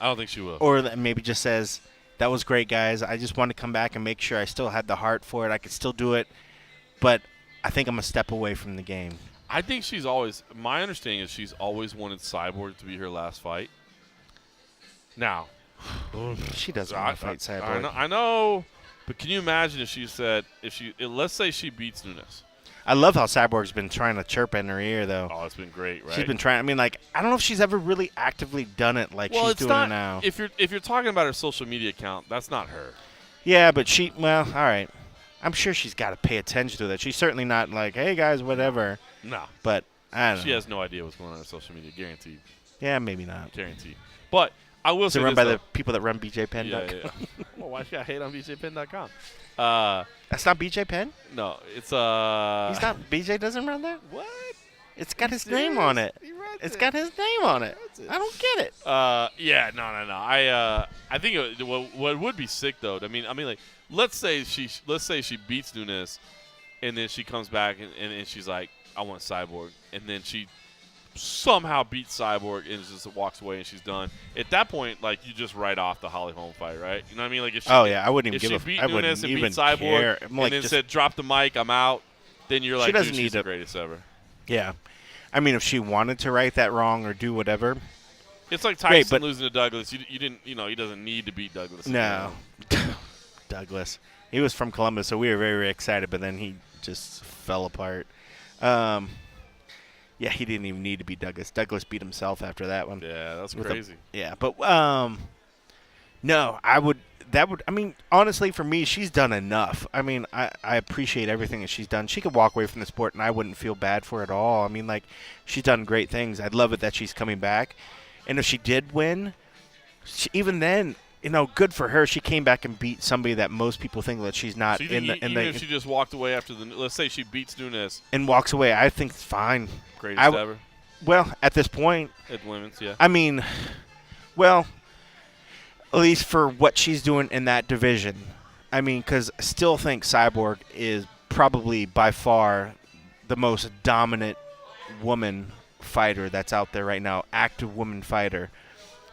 I don't think she will. Or maybe just says, that was great, guys. I just want to come back and make sure I still had the heart for it. I could still do it, but I think I'm a step away from the game. I think my understanding is she's always wanted Cyborg to be her last fight. Now, She doesn't want to fight Cyborg. I know, but can you imagine if she said, let's say she beats Nunes. I love how Cyborg's been trying to chirp in her ear, though. Oh, it's been great, right? She's been trying. I mean, like, I don't know if she's ever really actively done it like she's doing it now. If you're talking about her social media account, that's not her. Yeah, but all right. I'm sure she's got to pay attention to that. She's certainly not like, hey, guys, whatever. No. But I don't know. She has no idea what's going on social media, guaranteed. Yeah, maybe not. Guaranteed. But I will say Is it run this, by though. the people that run BJPenn.com? Yeah. Well, why should I hate on BJPenn.com? That's not BJ Penn? No, it's He's not. BJ doesn't run that? What? It's got his name on it. It's got his name on it. I don't get it. Yeah, no. I think what would be sick though. I mean, like, let's say she beats Nunes, and then she comes back and she's like, I want Cyborg, and then she somehow beats Cyborg and just walks away and she's done. At that point, like, you just write off the Holly Holm fight, right? You know what I mean? Like, if she, I wouldn't even if give she beat I Nunes wouldn't and even beat Cyborg care. and then said, drop the mic, I'm out, then you're like, doesn't dude, she's need the to- greatest ever. Yeah. I mean, if she wanted to right that wrong or do whatever. It's like Great, Tyson but- losing to Douglas. You didn't, he doesn't need to beat Douglas. No. Douglas. He was from Columbus, so we were very, very excited, but then he just fell apart. Yeah, he didn't even need to beat Douglas. Douglas beat himself after that one. Yeah, that's With crazy. But no, I mean, honestly, for me, she's done enough. I mean, I appreciate everything that she's done. She could walk away from the sport, and I wouldn't feel bad for it at all. I mean, like, she's done great things. I'd love it that she's coming back. And if she did win, even then, good for her. She came back and beat somebody that most people think that she's not So you think even if she just walked away after let's say she beats Nunes, and walks away, I think it's fine. greatest ever Well, at this point, at women's, yeah. I mean, well, at least for what she's doing in that division. I mean, because I still think Cyborg is probably by far the most dominant woman fighter that's out there right now, active woman fighter.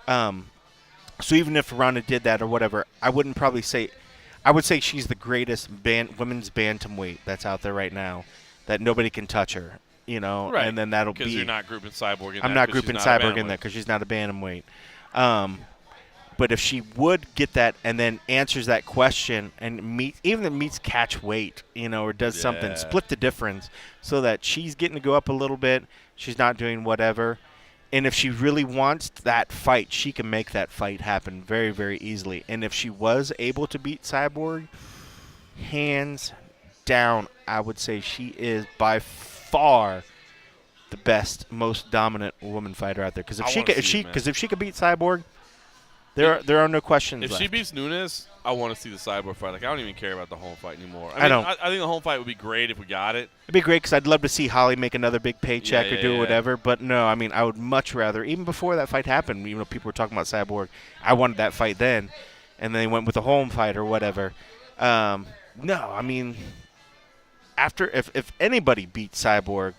So even if Ronda did that or whatever, I wouldn't probably say – I would say she's the greatest women's bantamweight that's out there right now, that nobody can touch her, Right. And then that'll be – because you're not grouping Cyborg in that. I'm not 'cause she's grouping not a Cyborg in bantamweight. there because she's not a bantamweight. But if she would get that and then answers that question and meets catch weight, or does something, Yeah. split the difference so that she's getting to go up a little bit, she's not doing whatever, And if she really wants that fight, she can make that fight happen very, very easily. And if she was able to beat Cyborg, hands down, I would say she is by far the best, most dominant woman fighter out there. Because if she could beat Cyborg, there are no questions If left. she beats Nunes, I want to see the Cyborg fight. Like, I don't even care about the home fight anymore. I don't. I think the home fight would be great if we got it. It'd be great because I'd love to see Holly make another big paycheck or do whatever. But no, I mean, I would much rather, even before that fight happened, even though people were talking about Cyborg, I wanted that fight then, and they went with the home fight or whatever. No, I mean, if anybody beats Cyborg,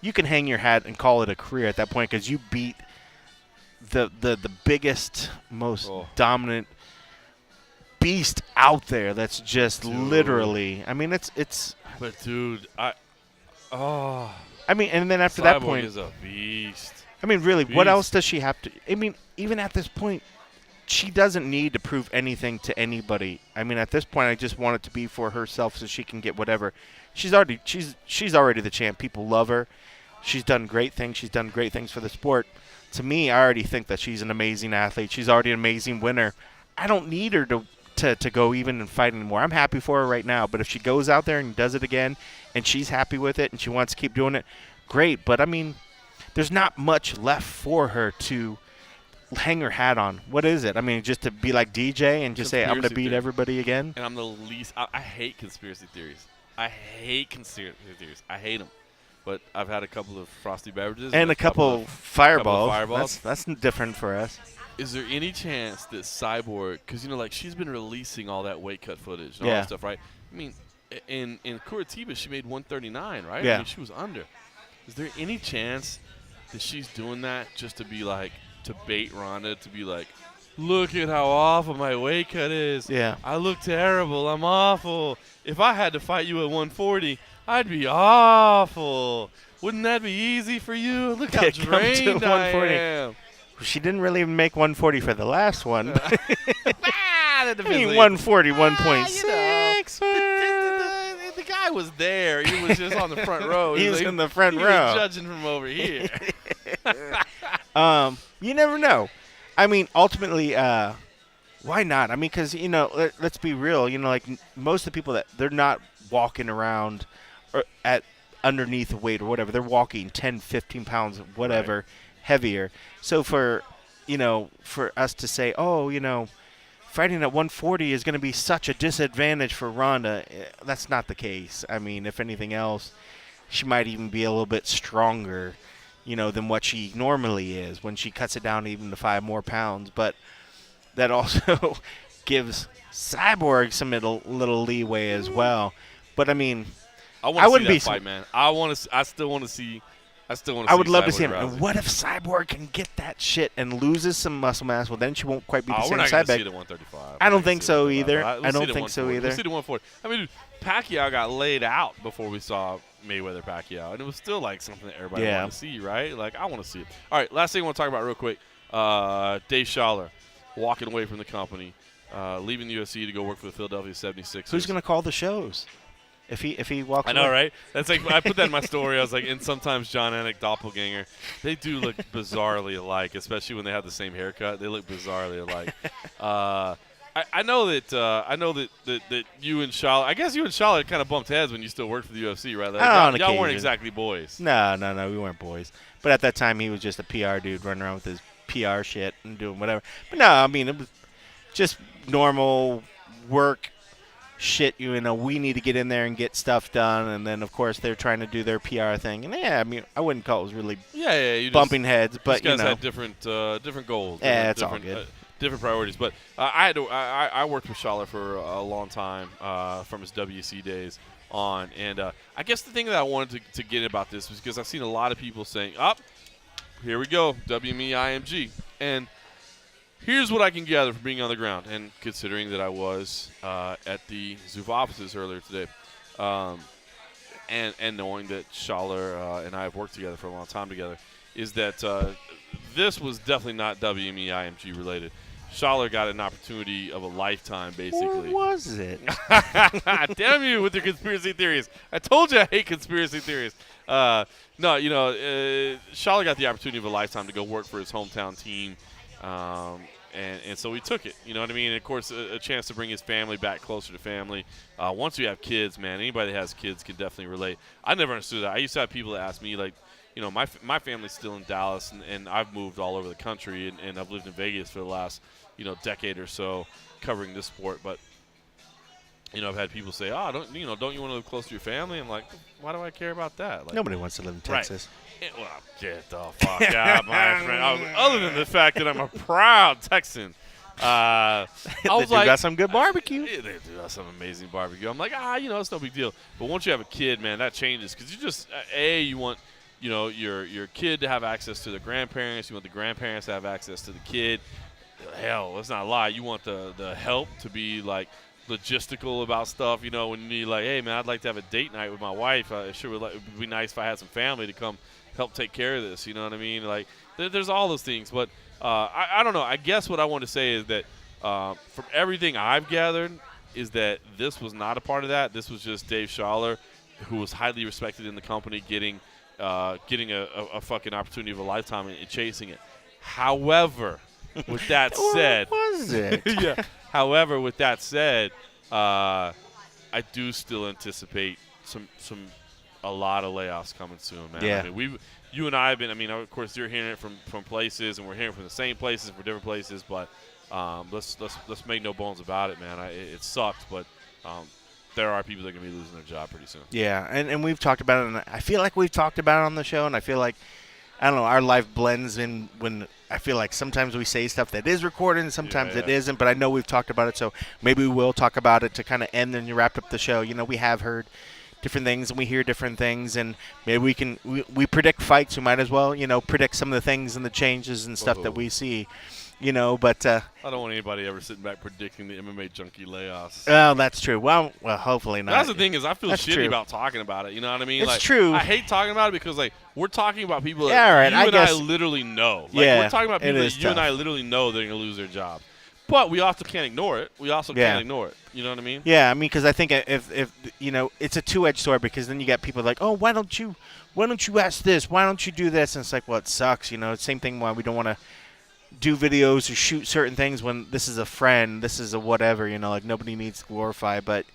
you can hang your hat and call it a career at that point because you beat the biggest, most dominant beast out there. That's just literally. I mean, it's. But dude, I mean, and then after Cyborg that point, is a beast. I mean, really, what else does she have to? I mean, even at this point, she doesn't need to prove anything to anybody. I mean, at this point, I just want it to be for herself so she can get whatever. She's already the champ. People love her. She's done great things. She's done great things for the sport. To me, I already think that she's an amazing athlete. She's already an amazing winner. I don't need her to go even and fight anymore. I'm happy for her right now. But if she goes out there and does it again, and she's happy with it, and she wants to keep doing it, great. But I mean, there's not much left for her to hang her hat on. What is it? I mean, just to be like DJ and just say, I'm going to beat everybody again? And I'm the least. I hate conspiracy theories. I hate them. But I've had a couple of Frosty beverages. And a couple fireballs. That's different for us. Is there any chance that Cyborg, because, like, she's been releasing all that weight cut footage and all that stuff, right? I mean, in Curitiba, she made 139, right? Yeah. I mean, she was under. Is there any chance that she's doing that just to be like, to bait Ronda, to be like, look at how awful my weight cut is. Yeah. I look terrible. I'm awful. If I had to fight you at 140, I'd be awful. Wouldn't that be easy for you? Look how drained I am. She didn't really even make 140 for the last one. I mean, 140, 1.6. The guy was there. He was just on the front row. He was in the front row. He was judging from over here. You never know. I mean, ultimately, why not? I mean, because, let's be real. Like most of the people they're not walking around at underneath the weight or whatever. They're walking 10, 15 pounds, whatever, heavier. So for us to say, fighting at 140 is going to be such a disadvantage for Ronda, that's not the case. I mean, if anything else, she might even be a little bit stronger, than what she normally is when she cuts it down even to 5 more pounds. But that also gives Cyborg some little leeway as well. But I mean, I wouldn't see that fight, man. I still want to see. I would love Cyborg to see him. Rousey. And what if Cyborg can get that shit and loses some muscle mass? Well, then she won't quite be the same we're not going to see Cyborg. it at 135. I don't think so either. I don't think so either. We'll see the 140. I mean, dude, Pacquiao got laid out before we saw Mayweather-Pacquiao, and it was still like something that everybody wanted to see, right? Like, I want to see it. All right, last thing I want to talk about real quick. Dave Schaller walking away from the company, leaving the UFC to go work for the Philadelphia 76ers. Who's going to call the shows? If he walks I know, away. right? That's like, I put that in my story. I was like, and sometimes John Anik doppelganger, they do look bizarrely alike, especially when they have the same haircut. They look bizarrely alike. I know that you and Schaller, I guess you and Schaller kind of bumped heads when you still worked for the UFC, right? Like, y'all weren't exactly boys. No, we weren't boys. But at that time, he was just a PR dude running around with his PR shit and doing whatever. But no, I mean, it was just normal work shit. We need to get in there and get stuff done. And then, of course, they're trying to do their PR thing. And, I mean, I wouldn't call it was really bumping heads. But, you guys had different goals. Yeah, it's all good. Different priorities. But I worked with Schaller for a long time from his WC days on. And I guess the thing that I wanted to get about this was because I've seen a lot of people saying, here we go, WME IMG. And here's what I can gather from being on the ground, and considering that I was at the Zuffa offices earlier today, and knowing that Schaller and I have worked together for a long time together, is that this was definitely not WME IMG related. Schaller got an opportunity of a lifetime, basically. Or was it? Damn you with your conspiracy theories. I told you I hate conspiracy theories. No, Schaller got the opportunity of a lifetime to go work for his hometown team. And so he took it, you know what I mean? And, of course, a chance to bring his family back closer to family. Once you have kids, man, anybody that has kids can definitely relate. I never understood that. I used to have people that ask me, like, my family's still in Dallas, and I've moved all over the country, and I've lived in Vegas for the last, decade or so covering this sport. But, I've had people say, don't you want to live close to your family? I'm like, why do I care about that? Like, Nobody wants to live in Texas. well, get the fuck out, my friend. Other than the fact that I'm a proud Texan. I was They got some good barbecue. Yeah, they do have some amazing barbecue. I'm like, it's no big deal. But once you have a kid, man, that changes because you just you want your kid to have access to the grandparents. You want the grandparents to have access to the kid. Hell, let's not lie. You want the help to be like logistical about stuff. When you need like, hey man, I'd like to have a date night with my wife. It would be nice if I had some family to come help take care of this. You know what I mean? Like, there's all those things. But I don't know. I guess what I want to say is that from everything I've gathered is that this was not a part of that. This was just Dave Schaller, who was highly respected in the company, getting a fucking opportunity of a lifetime and chasing it. However, with that said, What was it? yeah. However, with that said, I do still anticipate a lot of layoffs coming soon, man. Yeah. I mean, you and I have been. I mean, of course, you're hearing it from places, and we're hearing from the same places for different places. But let's make no bones about it, man. It sucks, but there are people that are going to be losing their job pretty soon. Yeah, and we've talked about it, and I feel like we've talked about it on the show, and I feel like, I don't know, our life blends in when I feel like sometimes we say stuff that is recorded and sometimes it isn't, but I know we've talked about it, so maybe we will talk about it to kind of end and wrap up the show. We have heard different things and we hear different things, and maybe we predict fights. We might as well, predict some of the things and the changes and stuff that we see. But I don't want anybody ever sitting back predicting the MMA junkie layoffs. Oh, that's true. Well, hopefully not. That's the thing is I feel That's shitty true. about talking about it. You know what I mean? It's like, true. I hate talking about it because like we're talking about people that Yeah, all right, you I and guess- I literally know. Like, Yeah, we're talking about it people is that you and I tough. literally know they're going to lose their job. But we also can't ignore it. We also Yeah. can't ignore it. You know what I mean? Yeah, I mean, because I think if it's a two-edged sword, because then you got people like, oh, why don't you ask this? Why don't you do this? And it's like, well, it sucks. Same thing why we don't want to do videos or shoot certain things when this is a friend, this is a whatever. Like nobody needs to glorify. But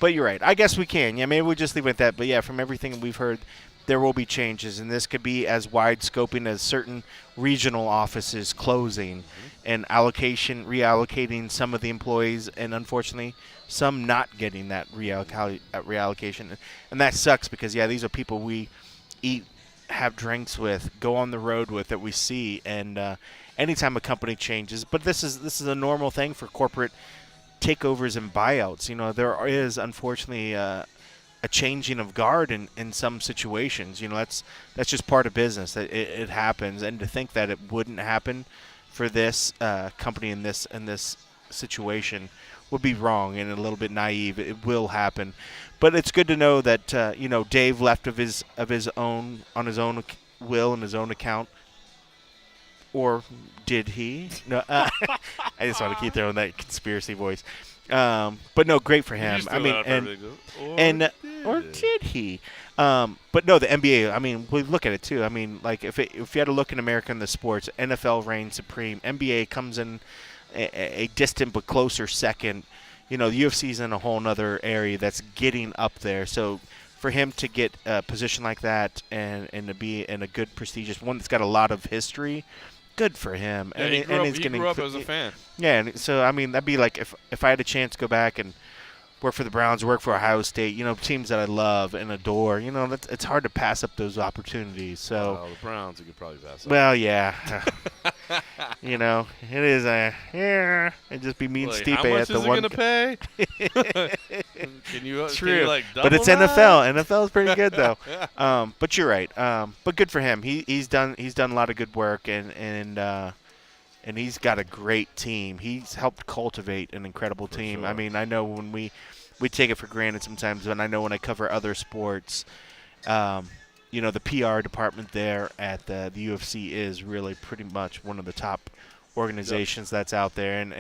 you're right. I guess we can. Yeah, maybe we'll just leave it at that. But yeah, from everything we've heard, there will be changes, and this could be as wide-scoping as certain regional offices closing and reallocating some of the employees, and unfortunately, some not getting that reallocation. And that sucks because, yeah, these are people we eat, have drinks with, go on the road with, that we see, and anytime a company changes. But this is a normal thing for corporate takeovers and buyouts. There is, unfortunately, a changing of guard in some situations. That's just part of business. It happens, and to think that it wouldn't happen for this company in this situation would be wrong and a little bit naive. It will happen, but it's good to know that Dave left of his own on his own will and his own account. Or did he? No, I just want to keep throwing that conspiracy voice. But no, great for him. I mean, or did he? But no, the NBA. I mean, we look at it too. I mean, like if you had to look in America in the sports, NFL reigns supreme. NBA comes in a distant but closer second. The UFC's in a whole other area that's getting up there. So for him to get a position like that and to be in a good prestigious one that's got a lot of history. Good for him. Yeah, he grew up as a fan. Yeah, and so I mean that'd be like if I had a chance to go back and work for the Browns, work for Ohio State, teams that I love and adore. It's hard to pass up those opportunities. So the Browns, you could probably pass up. well, yeah, it is it'd just be me and Stipe how much at the is it one. gonna pay? Can you True, double but it's that? NFL. NFL's pretty good though. But you're right. But good for him. He's done a lot of good work, and he's got a great team. He's helped cultivate an incredible team. Sure. I mean, I know when we take it for granted sometimes, and I know when I cover other sports, the PR department there at the UFC is really pretty much one of the top organizations that's out there, and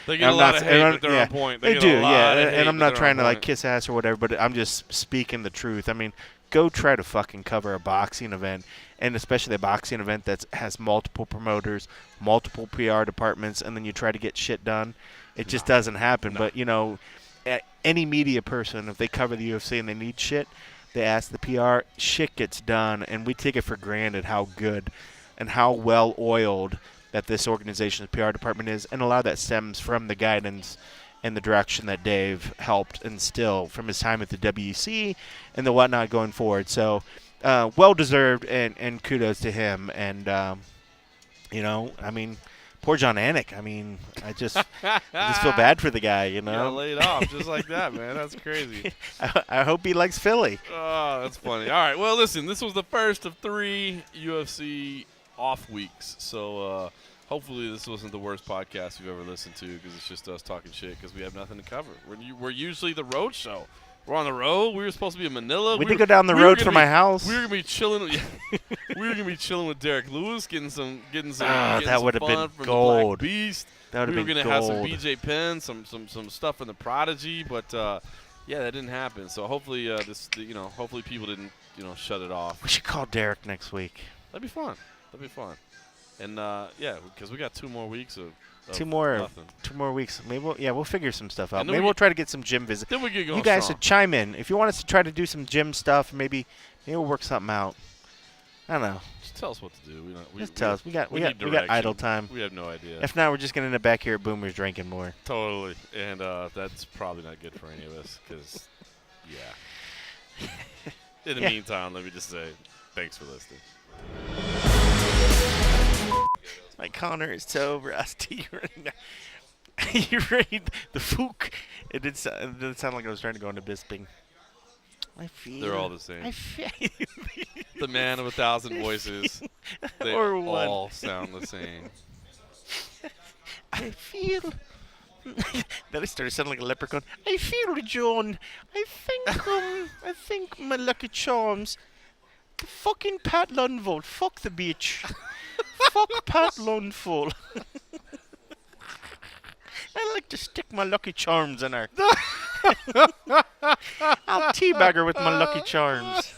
They get a I'm lot not, of hate, and I'm- but they're yeah, on point. They get do, a lot yeah, of hate, and I'm but not they're trying on to like point. kiss ass or whatever, but I'm just speaking the truth. I mean, go try to fucking cover a boxing event, and especially a boxing event that has multiple promoters, multiple PR departments, and then you try to get shit done. It just doesn't happen. But any media person, if they cover the UFC and they need shit, they ask the PR, shit gets done, and we take it for granted how good and how well oiled that this organization's PR department is, and a lot of that stems from the guidance and the direction that Dave helped instill from his time at the WC and the whatnot going forward. So, well deserved, and kudos to him. And I mean, poor John Anik. I mean, I just feel bad for the guy. You Got know, laid off just like that, man. That's crazy. I hope he likes Philly. Oh, that's funny. All right. Well, listen, this was the first of 3 UFC off weeks. So hopefully this wasn't the worst podcast you've ever listened to, because it's just us talking shit because we have nothing to cover. We're usually the road show. We're on the road. We were supposed to be in Manila. We did go down the road from my house. We were gonna be chilling. We were gonna be chilling with Derek Lewis, getting some that would have fun been from gold. The Black Beast. That would have We were been gonna have some gold. BJ Penn, some stuff in the Prodigy, but yeah, that didn't happen. So hopefully hopefully people didn't shut it off. We should call Derek next week. That'd be fun. And yeah, because we got 2 more weeks of Two more nothing. weeks. Maybe we'll figure some stuff out. And then Maybe we- we'll try to get some gym visits. Then we get going You guys strong. should chime in if you want us to try to do some gym stuff. Maybe we'll work something out. I don't know. Just tell us what to do. Just tell us. We got need idle direction. time. We have no idea. If not, we're just gonna end up back here at Boomers drinking more. Totally. And that's probably not good for any of us because, yeah. In the Yeah. meantime, let me just say thanks for listening. Like Conor is so rusty right now. You read the fook. It did sound like I was trying to go into Bisping. I feel. They're all the same. I feel. The man of 1,000 voices. They Or all one. sound the same. I feel. Then I started sounding like a leprechaun. I feel, John. I think my Lucky Charms. The fucking Pat Lundvold. Fuck the bitch. Fuck Pat Lundvold. I like to stick my Lucky Charms in her. I'll teabag her with my Lucky Charms.